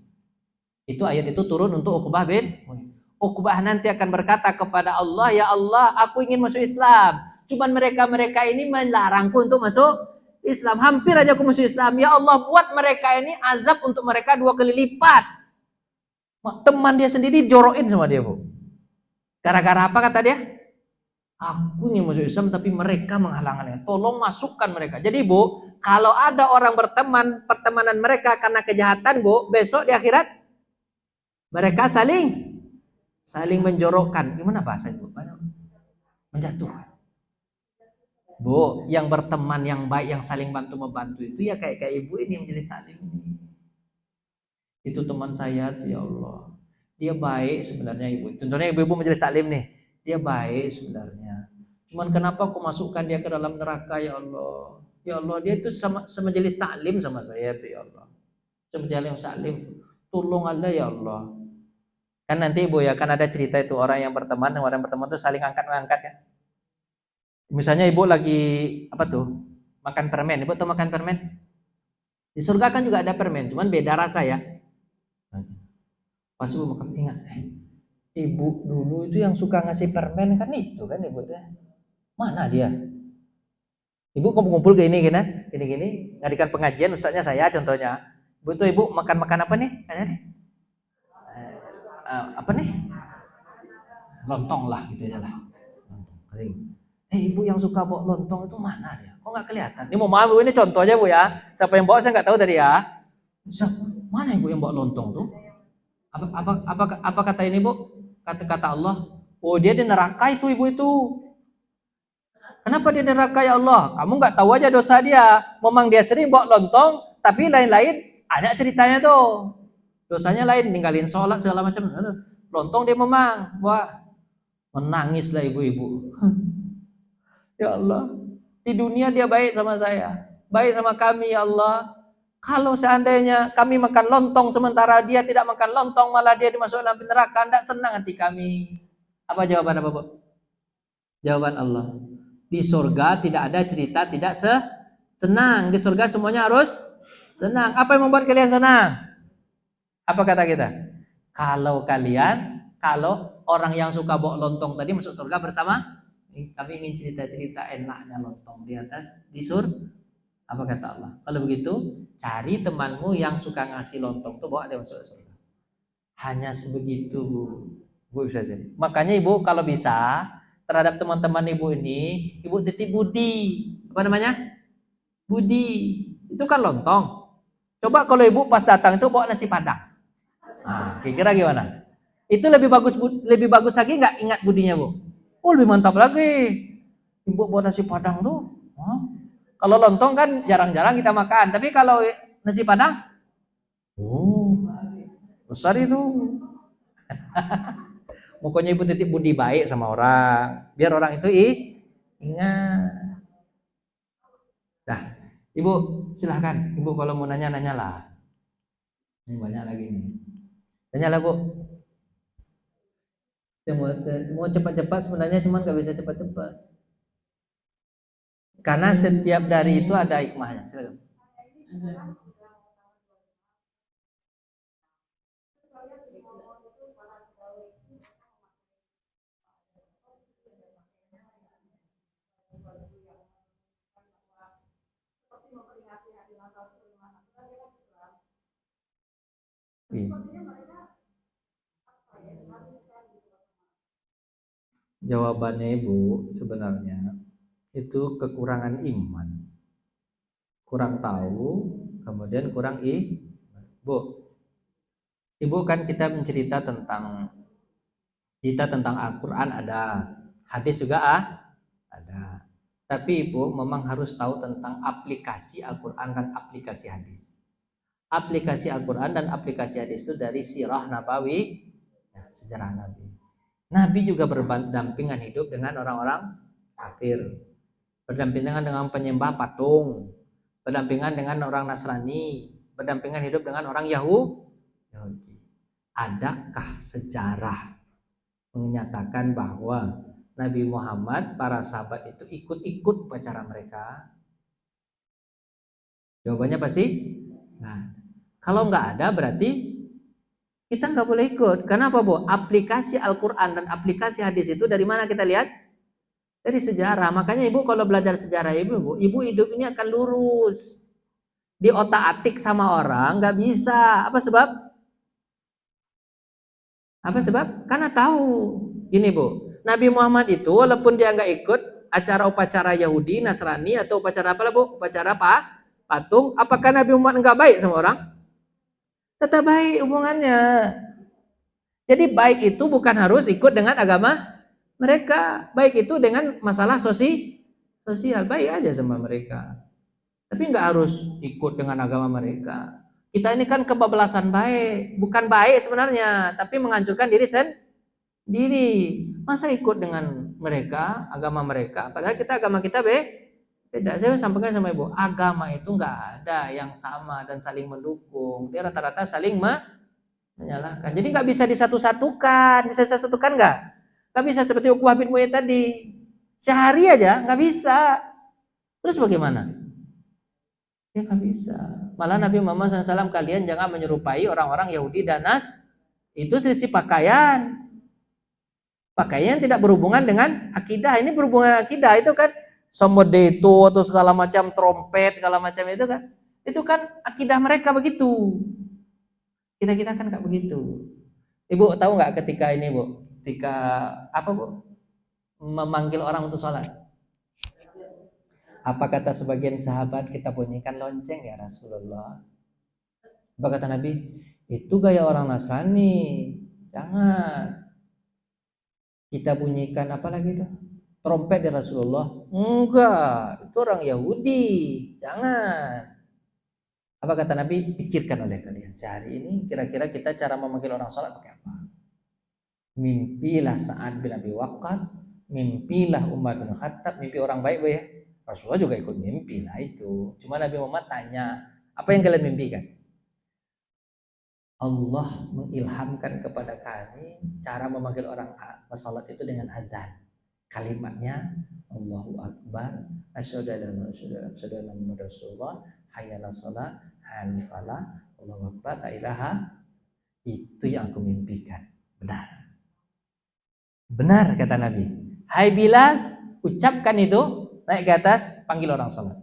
Itu ayat itu turun untuk Uqbah bin Mu'id. Uqbah nanti akan berkata kepada Allah, ya Allah, aku ingin masuk Islam. Cuman mereka ini melarangku untuk masuk Islam. Hampir aja aku masuk Islam. Ya Allah, buat mereka ini azab untuk mereka 2 kali lipat. Teman dia sendiri jorokin sama dia, Bu. Gara-gara apa kata dia? Aku ingin masuk Islam tapi mereka menghalang-halangi. Tolong masukkan mereka. Jadi Bu, kalau ada orang berteman, pertemanan mereka karena kejahatan, Bu, besok di akhirat mereka saling menjorokkan. Gimana bahasa itu? Menjatuhkan. Bu, yang berteman yang baik, yang saling bantu-membantu itu ya kayak ibu ini yang menjadi saling ini. Itu teman saya tuh, ya Allah. dia baik sebenarnya ibu. Contohnya ibu-ibu majelis taklim nih, dia baik sebenarnya. Cuman kenapa aku masukkan dia ke dalam neraka ya Allah? Ya Allah, dia itu sama semajelis taklim sama saya tuh ya Allah. Semajelis taklim, tolong ada ya Allah. Kan nanti ibu ya, kan ada cerita itu orang yang berteman dengan orang yang berteman itu saling angkat-angkat ya. Misalnya ibu lagi apa tuh? Makan permen, ibu tuh makan permen. Di surga kan juga ada permen, cuman beda rasa ya. Pas ibu makan ingat, ibu dulu itu yang suka ngasih permen kan itu kan ibu tuh. Mana dia? Ibu kumpul-kumpul gini ngadikan pengajian ustaznya saya contohnya. Ibu tuh ibu makan apa nih? Kayaknya nih. Apa nih? Lontong lah gitu ya lah. Ibu yang suka bawa lontong itu mana dia? Kok nggak kelihatan? Ini mau maaf bu, ini contoh aja bu ya. Siapa yang bawa saya nggak tahu tadi ya. Mana ibu yang bawa lontong tuh? Apa kata ini bu? Kata Allah. Oh dia di neraka itu ibu itu. Kenapa dia di neraka ya Allah? Kamu nggak tahu aja dosa dia. Memang dia sering bawa lontong, tapi lain-lain ada ceritanya tuh. Dosanya lain, ninggalin sholat segala macam. Lontong dia memang, wah menangislah ibu-ibu. Ya Allah, di dunia dia baik sama saya, baik sama kami ya Allah. Kalau seandainya kami makan lontong sementara dia tidak makan lontong, malah dia dimasukkan dalam neraka, tidak senang hati kami. Apa jawaban apa bu? Jawaban Allah. Di surga tidak ada cerita tidak senang. Di surga semuanya harus senang. Apa yang membuat kalian senang? Apa kata kita? Kalau orang yang suka bawa lontong tadi masuk surga bersama, kami ingin cerita-cerita enaknya lontong di atas di surga. Apa kata Allah? Kalau begitu, cari temanmu yang suka ngasih lontong tuh bawa dia masuk surga. Hanya sebegitu, Bu bisa jadi. Makanya Ibu kalau bisa terhadap teman-teman Ibu ini, Ibu titip budi. Apa namanya? Budi. Itu kan lontong. Coba kalau Ibu pas datang itu bawa nasi padang. Nah, kira-kira gimana? Itu lebih bagus lagi nggak ingat budinya Bu? Oh lebih mantap lagi. Ibu bawa nasi padang tuh. Kalau lontong kan jarang-jarang kita makan, tapi kalau nasi padang, besar itu. Pokoknya Ibu titip budi baik sama orang, biar orang itu ingat. Nah, Ibu silahkan, Ibu kalau mau nanya lah. Ini banyak lagi nih. Tanyalah Bu. Saya mau cepat-cepat sebenarnya, cuman nggak bisa cepat-cepat. Karena setiap dari itu ada hikmahnya. Silakan. Jawabannya Ibu sebenarnya itu kekurangan iman, kurang tahu, kemudian kurang Bu. Ibu kan kita mencerita tentang Al-Quran ada, hadis juga ada. Tapi Ibu memang harus tahu tentang aplikasi Al-Quran dan aplikasi hadis. Aplikasi Al-Quran dan aplikasi hadis itu dari sirah nabawi, sejarah Nabi. Nabi juga berdampingan hidup dengan orang-orang kafir, berdampingan dengan penyembah patung, berdampingan dengan orang Nasrani, berdampingan hidup dengan orang Yahudi. Adakah sejarah menyatakan bahwa Nabi Muhammad, para sahabat itu ikut-ikut upacara mereka? Jawabannya pasti. Nah, kalau nggak ada berarti kita nggak boleh ikut. Kenapa Bu? Aplikasi Al-Quran dan aplikasi hadis itu dari mana kita lihat? Dari sejarah. Makanya Ibu kalau belajar sejarah Ibu hidup ini akan lurus. Di otak-atik sama orang nggak bisa. Apa sebab? Karena tahu. Gini Bu, Nabi Muhammad itu walaupun dia nggak ikut acara upacara Yahudi, Nasrani atau upacara apa lah Bu? Upacara apa? Patung. Apakah Nabi Muhammad nggak baik sama orang? Tetap baik hubungannya. Jadi baik itu bukan harus ikut dengan agama mereka. Baik itu dengan masalah sosial. Baik aja sama mereka. Tapi nggak harus ikut dengan agama mereka. Kita ini kan kebablasan baik, bukan baik sebenarnya, tapi menghancurkan diri sendiri. Masa ikut dengan mereka, agama mereka, padahal agama kita tidak. Saya sampaikan sama ibu, agama itu nggak ada yang sama dan saling mendukung. Dia rata-rata saling menyalahkan. Jadi nggak bisa disatu-satukan. Bisa disatukan nggak? Nggak bisa seperti ukhuwah bin Mu'in tadi. Sehari aja nggak bisa. Terus bagaimana? Ya nggak bisa. Malah Nabi Muhammad SAW, kalian jangan menyerupai orang-orang Yahudi dan itu selisih pakaian. Pakaian tidak berhubungan dengan akidah. Ini berhubungan dengan akidah. Itu kan somodeto atau segala macam trompet, segala macam itu kan. Itu kan akidah mereka begitu. Kita kan nggak begitu. Ibu tahu nggak ketika ini bu? Ketika apa bu? Memanggil orang untuk sholat. Apa kata sebagian sahabat, kita bunyikan lonceng ya Rasulullah. Apa kata Nabi? Itu gaya orang Nasrani. Jangan. Kita bunyikan apa lagi itu? Trompet ya Rasulullah. Enggak, itu orang Yahudi. Jangan. Apa kata Nabi? Pikirkan oleh kalian. Sehari ini kira-kira kita cara memanggil orang sholat pakai apa? Mimpilah Sa'ad bin Abi Waqqas, mimpilah Umar bin Khattab, mimpi orang baik bu ya. Rasulullah juga ikut mimpi lah itu. Cuma Nabi Muhammad tanya, apa yang kalian mimpikan? Allah mengilhamkan kepada kami cara memanggil orang salat itu dengan azan. Kalimatnya Allahu Akbar, asyhadu an la ilaha illallah, hayya 'alas shalah, hayya 'alal falah, Allahu Akbar, la ilaha. Itu yang aku mimpikan. Benar kata Nabi. Hai Bilal, ucapkan itu. Naik ke atas, panggil orang sholat.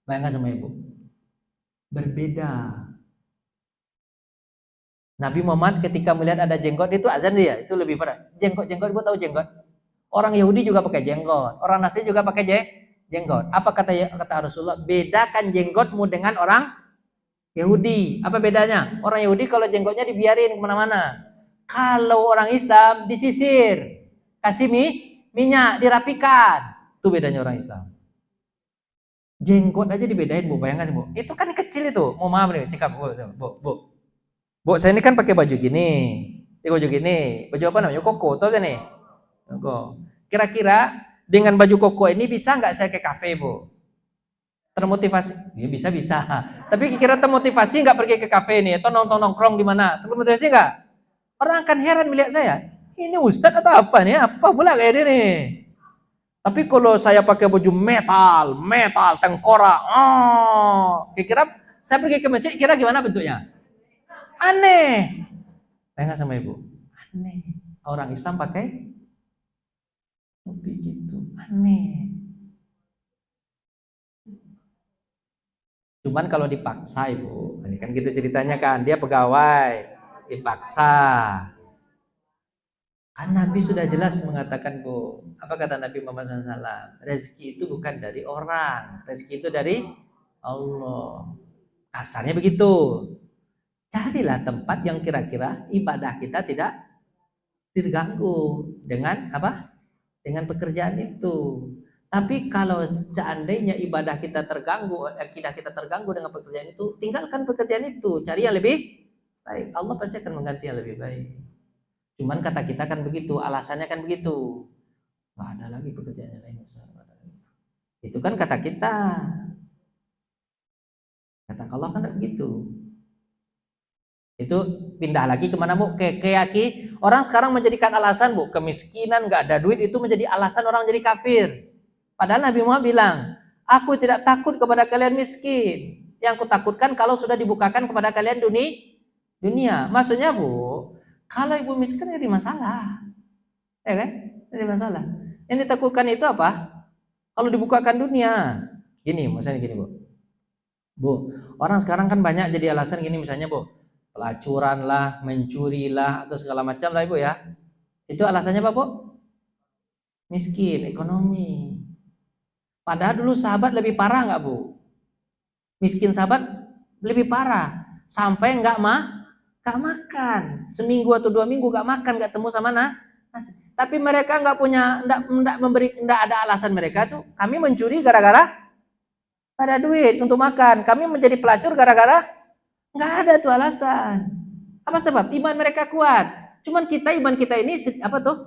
Bayangkan sama ibu. Berbeda. Nabi Muhammad ketika melihat ada jenggot itu azan dia, itu lebih parah. Jenggot, ibu tahu jenggot? Orang Yahudi juga pakai jenggot, orang Nasrani juga pakai jenggot. Apa kata Rasulullah? Bedakan jenggotmu dengan orang Yahudi. Apa bedanya? Orang Yahudi kalau jenggotnya dibiarin kemana-mana. Kalau orang Islam disisir, kasih minyak, dirapikan. Itu bedanya orang Islam. Jenggot aja dibedain bu, bayangkan bu. Itu kan kecil itu. Mau maaf nih, cekap bu. Bu, saya ini kan pakai baju gini. Baju gini. Baju apa namanya? Koko, tahu kan nih? Koko. Kira-kira dengan baju koko ini bisa nggak saya ke kafe bu? Termotivasi? Ya bisa. Tapi kira termotivasi nggak pergi ke kafe nih? Atau nongkrong di mana? Termotivasi nggak? Orang akan heran melihat saya. Ini ustadz atau apa nih? Apa pula kayak ini? Tapi kalau saya pakai baju metal, tengkorak, kira-kira saya pergi ke masjid, kira gimana bentuknya? Aneh. Tanya sama ibu, aneh. Orang Islam pakai topi gitu, aneh. Cuman kalau dipaksa ibu, ini kan gitu ceritanya kan, dia pegawai, dipaksa. Kan Nabi sudah jelas mengatakan bu, apa kata Nabi Muhammad SAW? Rezeki itu bukan dari orang, rezeki itu dari Allah. Kasarnya begitu. Carilah tempat yang kira-kira ibadah kita tidak terganggu dengan apa? Dengan pekerjaan itu. Tapi kalau seandainya ibadah kita terganggu, akidah kita terganggu dengan pekerjaan itu, tinggalkan pekerjaan itu, cari yang lebih baik. Allah pasti akan mengganti yang lebih baik. Cuman kata kita kan begitu, alasannya kan begitu. Nggak ada lagi pekerjaan yang lain. Itu kan kata kita. Kata Allah kan begitu. Itu pindah lagi kemana bu? Ke keyakinan. Orang sekarang menjadikan alasan bu, kemiskinan, nggak ada duit itu menjadi alasan orang jadi kafir. Padahal Nabi Muhammad bilang, aku tidak takut kepada kalian miskin. Yang aku takutkan kalau sudah dibukakan kepada kalian dunia. Maksudnya bu, kalau ibu miskin jadi masalah, ya kan? Jadi masalah. Yang ditakutkan itu apa? Kalau dibukakan dunia, gini, misalnya gini bu, orang sekarang kan banyak jadi alasan gini, misalnya bu, pelacuran lah, mencuri lah, atau segala macam lah ibu ya. Itu alasannya apa bu? Miskin, ekonomi. Padahal dulu sahabat lebih parah nggak bu? Miskin sahabat lebih parah, sampai nggak makan, seminggu atau 2 minggu nggak makan, nggak temu sama nasi. Tapi mereka nggak ada alasan mereka tuh. Kami mencuri gara-gara ada duit untuk makan. Kami menjadi pelacur gara-gara Nggak ada tuh alasan. Apa sebab? Iman mereka kuat. Cuman iman kita ini apa tuh?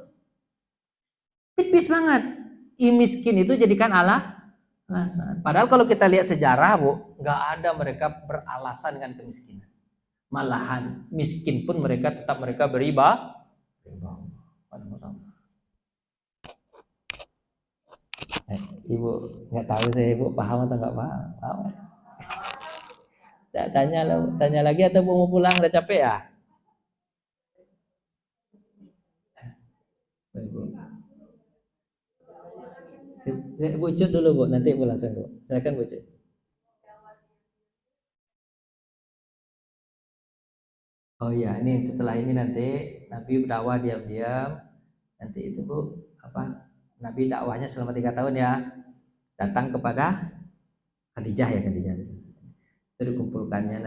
Tipis banget. Miskin itu jadikan alasan. Padahal kalau kita lihat sejarah, Bu, nggak ada mereka beralasan dengan kemiskinan. Malahan miskin pun tetap mereka beribadah. Ibu nggak tahu saya, Ibu paham atau nggak paham? Paham. Tanya lagi atau mau pulang udah capek ya? Bu Cut dulu, Bu, nanti Bu langsung, Bu. Silakan Bu Cut. Oh iya, ini setelah ini nanti Nabi berdakwah diam-diam. Nanti itu, Bu, apa? Nabi dakwahnya selama 3 tahun ya. Datang kepada Khadijah ya, Khadijah. Itu dikumpulkannya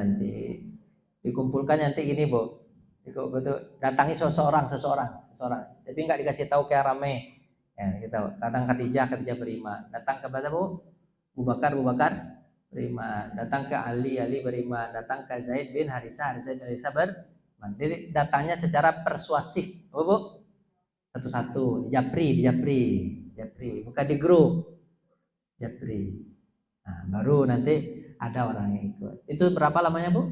nanti gini, Bu. Betul, datangi seseorang, tapi nggak dikasih tahu kayak rame. Ya, kita datang Khadijah beriman. Datang kepada Bu Bakar beriman. Datang ke Ali beriman. Datang ke Zaid bin Harisah beriman. Jadi datangnya secara persuasif, Bu. Satu-satu, di Japri, bukan di grup. Japri. Nah, baru nanti ada orang yang ikut. Itu berapa lamanya, Bu?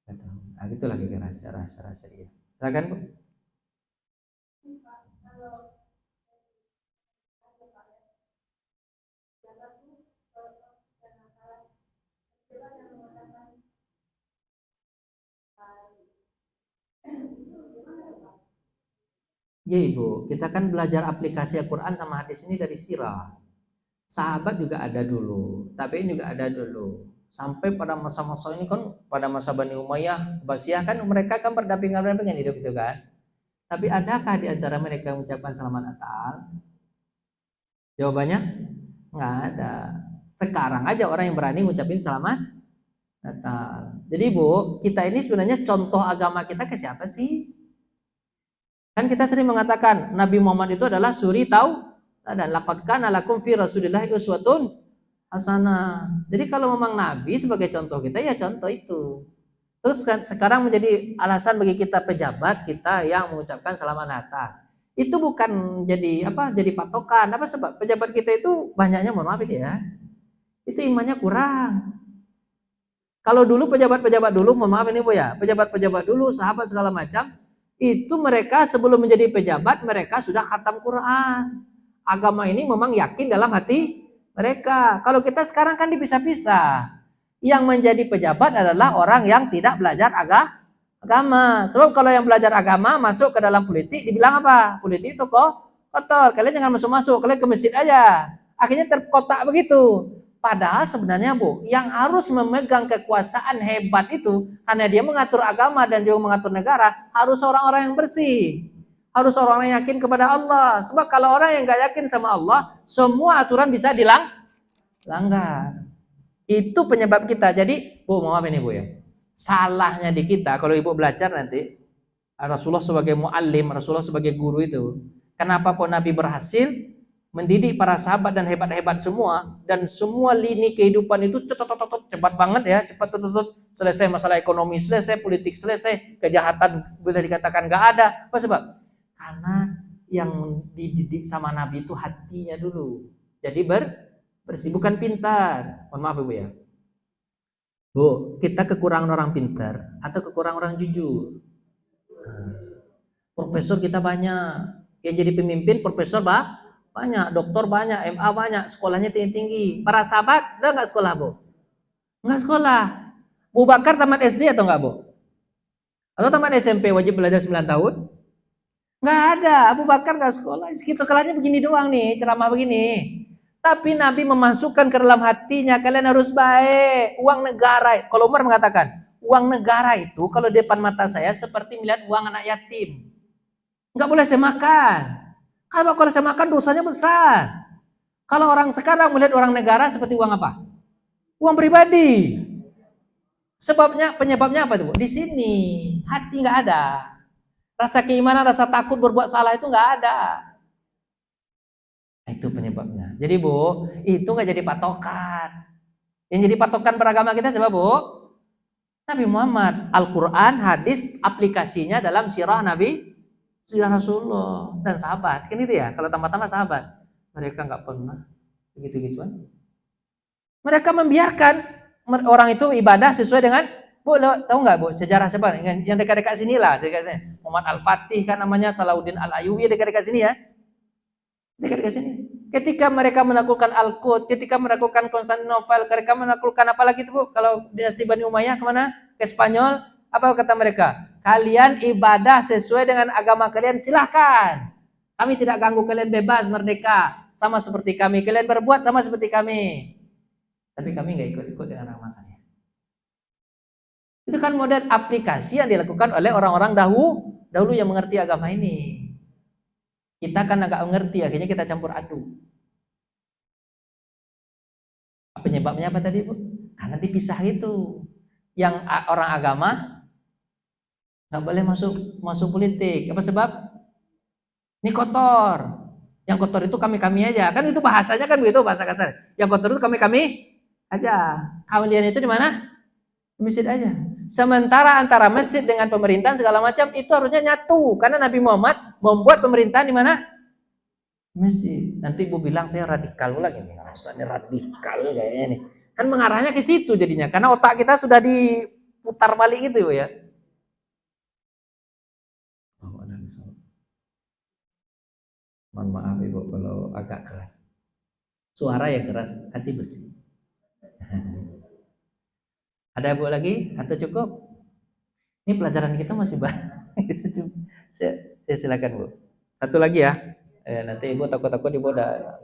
Nah, gitu lagi rasa dia. Silakan, Bu. Ya Ibu, kita kan belajar aplikasi Al-Quran sama hadis ini dari sirah. Sahabat juga ada dulu, tabi'in juga ada dulu. Sampai pada masa-masa ini kan, pada masa Bani Umayyah, Abbasiyah kan mereka kan berdampingan hidup itu kan. Tapi adakah di antara mereka yang mengucapkan selamat Natal? Jawabannya nggak ada. Sekarang aja orang yang berani ngucapin selamat Natal. Jadi Bu, kita ini sebenarnya contoh agama kita ke siapa sih? Kan kita sering mengatakan Nabi Muhammad itu adalah suri dan laqad kana lakum fi Rasulillahi uswatun hasanah. Jadi kalau memang Nabi sebagai contoh kita, ya contoh itu. Terus kan sekarang menjadi alasan bagi kita pejabat kita yang mengucapkan selamat Natal. Itu bukan jadi patokan. Apa sebab? Pejabat kita itu banyaknya, mohon maaf ini ya, itu imannya kurang. Kalau dulu pejabat-pejabat dulu, mohon maaf ini Bu ya, pejabat-pejabat dulu, sahabat segala macam, itu mereka sebelum menjadi pejabat mereka sudah khatam Quran. Agama ini memang yakin dalam hati mereka. Kalau kita sekarang kan dipisah-pisah. Yang menjadi pejabat adalah orang yang tidak belajar agama. Sebab kalau yang belajar agama masuk ke dalam politik, dibilang apa? Politik itu kok kotor, kalian jangan masuk-masuk, kalian ke masjid aja. Akhirnya terkotak begitu. Padahal sebenarnya Bu, yang harus memegang kekuasaan hebat itu, karena dia mengatur agama dan juga mengatur negara, harus orang-orang yang bersih. Harus orang-orang yang yakin kepada Allah. Sebab kalau orang yang gak yakin sama Allah, semua aturan bisa dilanggar. Itu penyebab kita. Jadi, Bu, maaf ini Bu ya. Salahnya di kita, kalau Ibu belajar nanti, Rasulullah sebagai muallim, Rasulullah sebagai guru itu, kenapa kok Nabi berhasil mendidik para sahabat dan hebat-hebat semua, dan semua lini kehidupan itu cepat banget ya, cepat selesai masalah ekonomi, selesai politik, selesai kejahatan boleh dikatakan nggak ada. Apa sebab? Karena yang dididik sama Nabi itu hatinya dulu. Jadi bersih, bukan pintar. Mohon maaf Ibu ya. Bu, kita kekurangan orang pintar atau kekurangan orang jujur? Profesor kita banyak, yang jadi pemimpin profesor banyak, doktor banyak, MA banyak, sekolahnya tinggi-tinggi. Para sahabat udah nggak sekolah Bu? Nggak sekolah. Bu Bakar tamat SD atau nggak Bu? Atau tamat SMP wajib belajar 9 tahun? Nggak ada. Abu Bakar nggak sekolah. Sekolahnya begini doang nih, ceramah begini. Tapi Nabi memasukkan ke dalam hatinya, kalian harus baik. Uang negara, kalau Umar mengatakan, uang negara itu kalau di depan mata saya seperti melihat uang anak yatim. Nggak boleh saya makan. Kalau saya makan dosanya besar. Kalau orang sekarang melihat orang negara seperti uang apa? Uang pribadi. Penyebabnya apa itu? Di sini hati nggak ada. Rasa keimanan, rasa takut berbuat salah itu nggak ada. Itu penyebabnya. Jadi Bu, itu nggak jadi patokan. Yang jadi patokan beragama kita siapa Bu? Nabi Muhammad, Al-Quran, hadis, aplikasinya dalam sirah Nabi, sirah Rasulullah dan sahabat. Kan itu ya, kalau tambah-tambah sahabat. Mereka nggak pernah begitu-gituan. Mereka membiarkan orang itu ibadah sesuai dengan, Bu, tahu nggak Bu, sejarah siapa? Yang dekat-dekat sini lah, dekat sini. Muhammad Al-Fatih kan namanya, Salahuddin Al-Ayyubi dekat-dekat sini ya. Dekat-dekat sini. Ketika mereka menaklukkan Al-Qud, ketika menaklukkan Konstantinopel, mereka menaklukkan apa lagi itu Bu? Kalau dinasti Bani Umayyah kemana? Ke Spanyol. Apa kata mereka? Kalian ibadah sesuai dengan agama kalian, silahkan. Kami tidak ganggu kalian, bebas, merdeka. Sama seperti kami. Kalian berbuat sama seperti kami. Tapi kami nggak ikut-ikut dengan agama kalian. Itu kan model aplikasi yang dilakukan oleh orang-orang dahulu yang mengerti agama ini. Kita kan agak mengerti, akhirnya kita campur aduk. Penyebabnya apa tadi Bu? Karena dipisah itu. Yang orang agama nggak boleh masuk politik. Apa sebab? Ini kotor. Yang kotor itu kami-kami aja. Kan itu bahasanya kan begitu, bahasa kasar. Yang kotor itu kami-kami aja. Kalian itu di mana? Di masjid aja. Sementara antara masjid dengan pemerintahan segala macam itu harusnya nyatu. Karena Nabi Muhammad membuat pemerintahan di mana? Masjid. Nanti Ibu bilang saya radikal lagi nih. Rasanya radikal kayaknya nih. Kan mengarahnya ke situ jadinya. Karena otak kita sudah diputar balik itu ya. Mohon maaf Ibu kalau agak keras. Suara yang keras, hati bersih. Ada Bu lagi atau cukup? Ini pelajaran kita masih banyak. Saya silakan Bu. Satu lagi ya. Nanti Ibu takut-takut Ibu udah.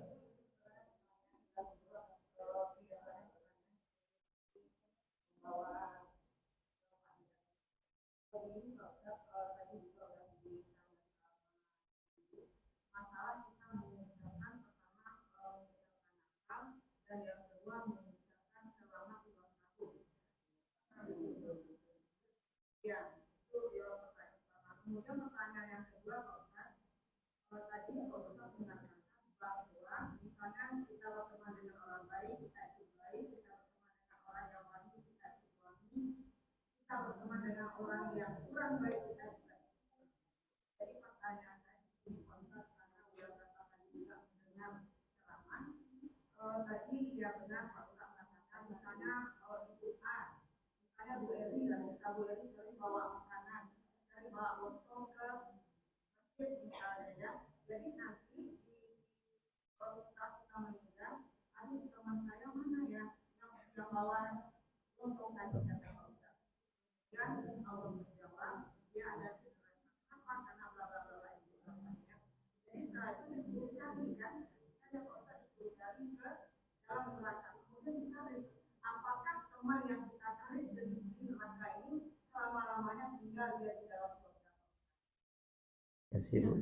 Kasih Bu.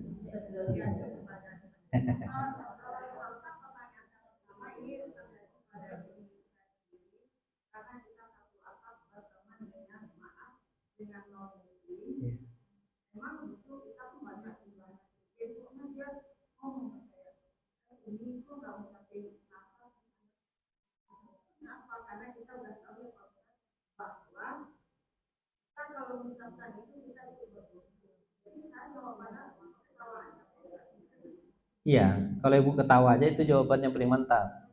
Iya, kalau Ibu ketawa aja itu jawabannya paling mantap.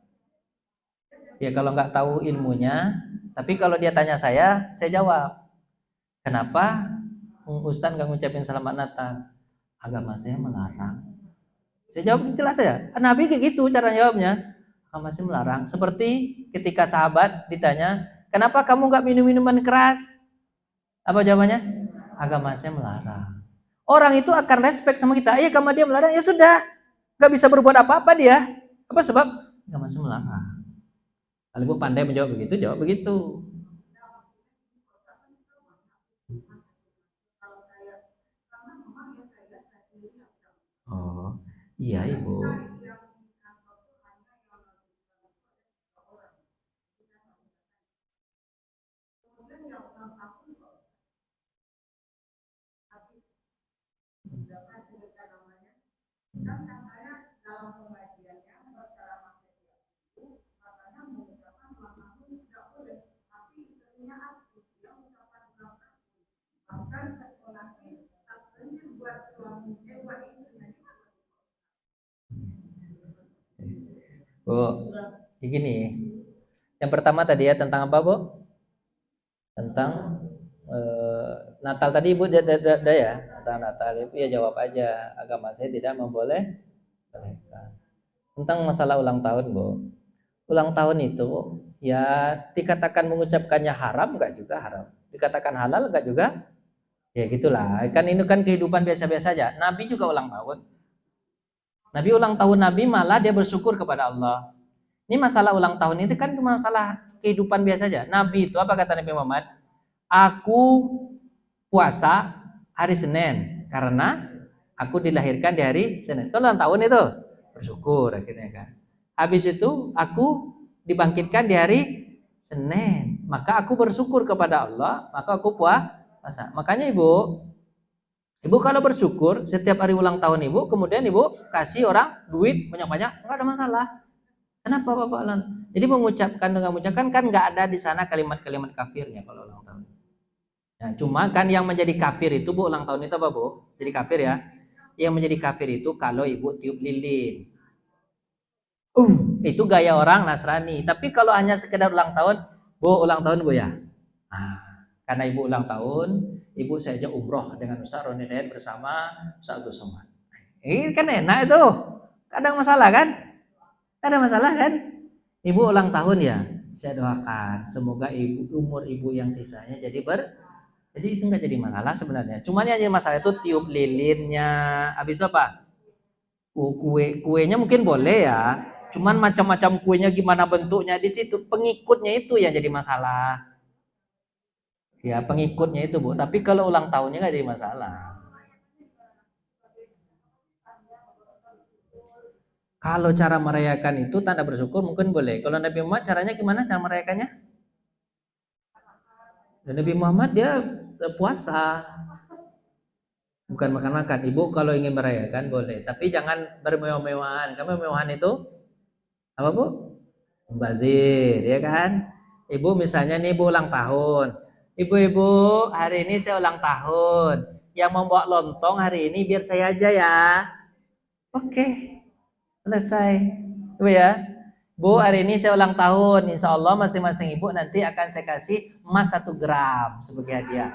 Ya kalau nggak tahu ilmunya, tapi kalau dia tanya saya jawab. Kenapa Ustaz nggak ngucapin selamat Natal? Agama saya melarang. Saya jawab jelas saja. Nabi kayak gitu cara jawabnya. Agama saya melarang. Seperti ketika sahabat ditanya, kenapa kamu nggak minum minuman keras? Apa jawabannya? Agama saya melarang. Orang itu akan respect sama kita. Iya, agama dia melarang, ya sudah. Nggak bisa berbuat apa-apa dia. Apa sebab? Agama saya melarang. Kalau Ibu pandai menjawab begitu, jawab begitu. Oh, iya Ibu. Bu, begini. Yang pertama tadi ya tentang apa, Bu? Tentang Natal tadi Ibu ya, tentang Natal itu ya jawab aja. Agama saya tidak membolehkan. Tentang masalah ulang tahun, Bu. Ulang tahun itu ya dikatakan mengucapkannya haram enggak juga haram. Dikatakan halal enggak juga? Ya gitulah. Kan ini kan kehidupan biasa-biasa aja. Nabi juga ulang tahun. Nabi ulang tahun Nabi malah dia bersyukur kepada Allah. Ini masalah ulang tahun itu kan masalah kehidupan biasa aja. Nabi itu apa kata Nabi Muhammad? Aku puasa hari Senin karena aku dilahirkan di hari Senin. Itu ulang tahun itu. Bersyukur akhirnya kan. Habis itu aku dibangkitkan di hari Senin. Maka aku bersyukur kepada Allah, maka aku puasa. Makanya Ibu kalau bersyukur setiap hari ulang tahun Ibu, kemudian Ibu kasih orang duit banyak-banyak, enggak ada masalah. Kenapa Bapak? Jadi mengucapkan dengan mengucapkan kan nggak ada di sana kalimat-kalimat kafirnya kalau ulang tahun. Nah, cuma kan yang menjadi kafir itu Bu ulang tahun itu apa Bu? Jadi kafir ya. Yang menjadi kafir itu kalau Ibu tiup lilin. Itu gaya orang Nasrani. Tapi kalau hanya sekedar ulang tahun, Bu ulang tahun Bu ya. Nah, karena Ibu ulang tahun, Ibu saya ajak umroh dengan Ustaz Roni Dayat bersama Ustaz Agus Somad. Ini kan enak itu. Kadang masalah kan? Ada masalah kan? Ibu ulang tahun ya. Saya doakan semoga umur ibu yang sisanya jadi jadi itu nggak jadi masalah sebenarnya. Cuman yang jadi masalah itu tiup lilinnya. Habis itu apa? Kuenya mungkin boleh ya. Cuman macam-macam kuenya gimana bentuknya di situ pengikutnya itu yang jadi masalah. Ya pengikutnya itu Bu. Tapi kalau ulang tahunnya nggak jadi masalah. Kalau cara merayakan itu tanda bersyukur mungkin boleh. Kalau Nabi Muhammad caranya gimana cara merayakannya? Dan Nabi Muhammad dia puasa, bukan makan-makan. Ibu kalau ingin merayakan boleh, tapi jangan bermewah-mewahan. Kamu mewahan itu apa Bu? Mubazir, ya kan? Ibu misalnya nih ibu ulang tahun. Ibu-ibu, hari ini saya ulang tahun. Yang membawa lontong hari ini biar saya aja ya. Oke. Selesai. Ibu ya. Bu, hari ini saya ulang tahun. Insya Allah masing-masing ibu nanti akan saya kasih emas 1 gram sebagai hadiah.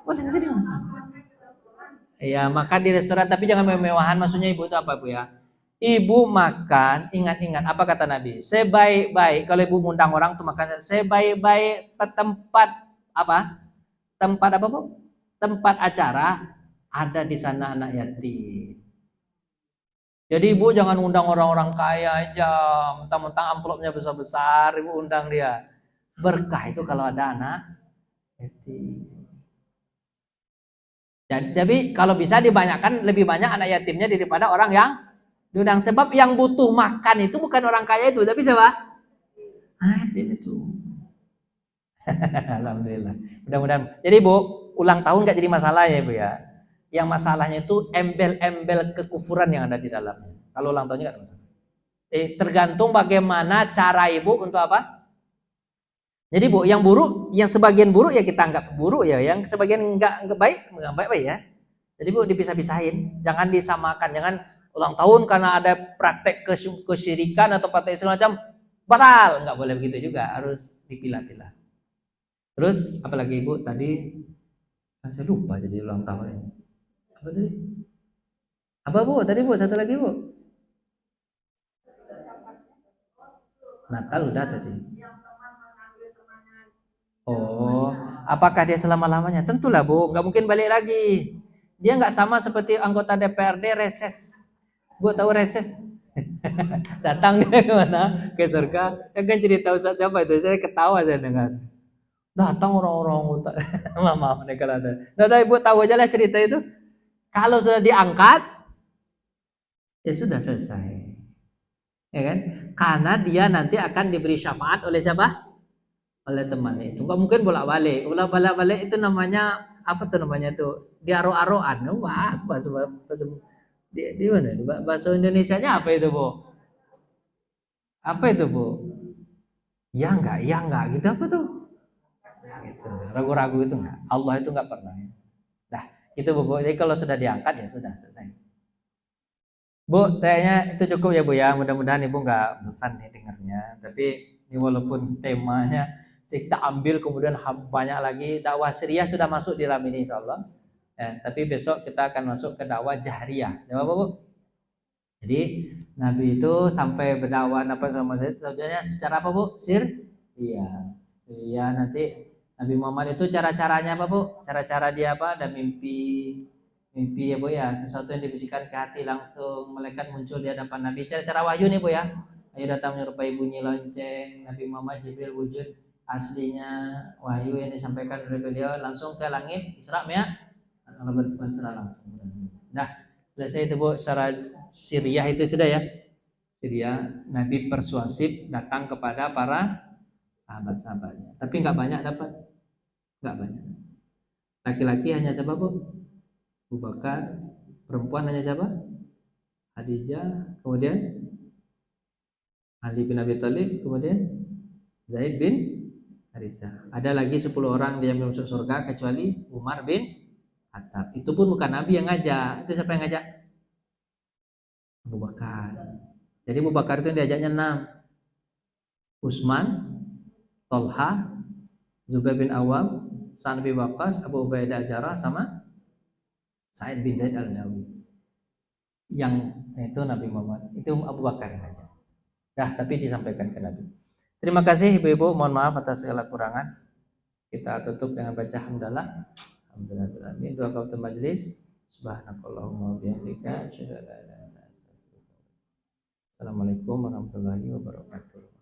Boleh jadi mas. Ya, makan di restoran tapi jangan memewahan. Maksudnya ibu itu apa Bu ya? Ibu makan, ingat-ingat apa kata Nabi? Sebaik-baik kalau ibu ngundang orang tuh makan sebaik-baik tempat apa? Tempat apa Bu? Tempat acara ada di sana anak yatim. Jadi ibu jangan undang orang-orang kaya aja, mentang-mentang amplopnya besar-besar, ibu undang dia. Berkah itu kalau ada anak yatim. Jadi kalau bisa dibanyakan lebih banyak anak yatimnya daripada orang yang diundang. Sebab yang butuh makan itu bukan orang kaya itu, tapi siapa? Anak yatim itu. Alhamdulillah. Mudah-mudahan. Jadi Bu, ulang tahun nggak jadi masalah ya Bu ya. Yang masalahnya itu embel-embel kekufuran yang ada di dalamnya. Kalau ulang tahunnya nggak ada masalah. Tergantung bagaimana cara ibu untuk apa? Jadi Bu, yang buruk, yang sebagian buruk ya kita anggap buruk ya, yang sebagian enggak baik ya. Jadi Bu dipisah-pisahin, jangan disamakan, jangan ulang tahun karena ada praktek kesyirikan atau praktek semacam batal, nggak boleh begitu juga, harus dipilah-pilah. Terus apalagi Ibu tadi saya lupa jadi ulang tahun. Apa tadi? Apa Bu? Tadi Bu satu lagi Bu. Natal udah tadi. Oh, apakah dia selama-lamanya? Tentulah Bu, nggak mungkin balik lagi. Dia nggak sama seperti anggota DPRD reses. Bu tahu reses? Datang dia ke mana? Ke surga. Ya kan cerita Ustaz siapa itu? Saya ketawa saya dengar. Datang orang-orang maaf nih kalau ada. Nah, Ibu tahu aja lah cerita itu. Kalau sudah diangkat, ya sudah selesai. Ya kan? Karena dia nanti akan diberi syafaat oleh siapa? Oleh temannya itu. Enggak mungkin bolak-balik. Bolak-balik itu namanya apa tuh namanya tuh? Diaro-aroan. Wah, bahasa di mana? Bahasa Indonesianya apa itu, Bu? Apa itu, Bu? Ya enggak gitu apa tuh? Nah, gitu. Ragu-ragu itu enggak. Allah itu enggak pernah. Nah, itu Bu. Jadi kalau sudah diangkat ya sudah selesai. Bu, kayaknya itu cukup ya Bu ya. Mudah-mudahan Ibu nggak bosan nih dengarnya. Tapi ini walaupun temanya kita ambil kemudian banyak lagi dakwah Syria sudah masuk di dalam ini insya Allah. Ya, tapi besok kita akan masuk ke dakwah jahriyah. Ya apa Bu? Jadi Nabi itu sampai berdakwah apa sama saya tujuannya secara apa Bu? Iya. Iya nanti Nabi Muhammad itu cara-caranya apa Bu? Cara-cara dia apa? Ada mimpi mimpi ya Bu ya, sesuatu yang dibisikkan ke hati langsung malaikat muncul di hadapan Nabi. Cara-cara wahyu nih Bu ya. Ayo datang menyerupai bunyi lonceng, Nabi Muhammad Jibril wujud aslinya wahyu yang disampaikan oleh beliau langsung ke langit Isra Mi'raj. Allah berfirman secara langsung. Nah, selesai itu Bu, secara Syriah itu sudah ya. Syriah Nabi persuasif datang kepada para sahabat-sahabatnya. Tapi nggak banyak dapat, nggak banyak. Laki-laki hanya siapa Bu? Abu Bakar. Perempuan hanya siapa? Khadijah. Kemudian Ali bin Abi Thalib. Kemudian Zaid bin Harithah. Ada lagi 10 orang yang belum masuk surga kecuali Umar bin Khattab. Itu pun bukan Nabi yang ngajak. Itu siapa yang ngajak? Abu Bakar. Jadi Abu Bakar itu diajaknya 6. Utsman, Tolha, Zubair bin Awam, Sa'ad bin Waqqas, Abu Ubaidah Al-Jarrah sama Sa'id bin Zaid Al-Nawawi. Yang itu Nabi Muhammad. Itu Abu Bakar yang ngajak. Dah, tapi disampaikan ke Nabi. Terima kasih Ibu-ibu, mohon maaf atas segala kurangan. Kita tutup dengan baca hamdalah. Alhamdulillah. Doa kafatul majlis. Subhanakallahumma wa bihamdika asyhadu an la ilaha illa anta astaghfiruka wa atubu ilaik. Assalamualaikum warahmatullahi wabarakatuh.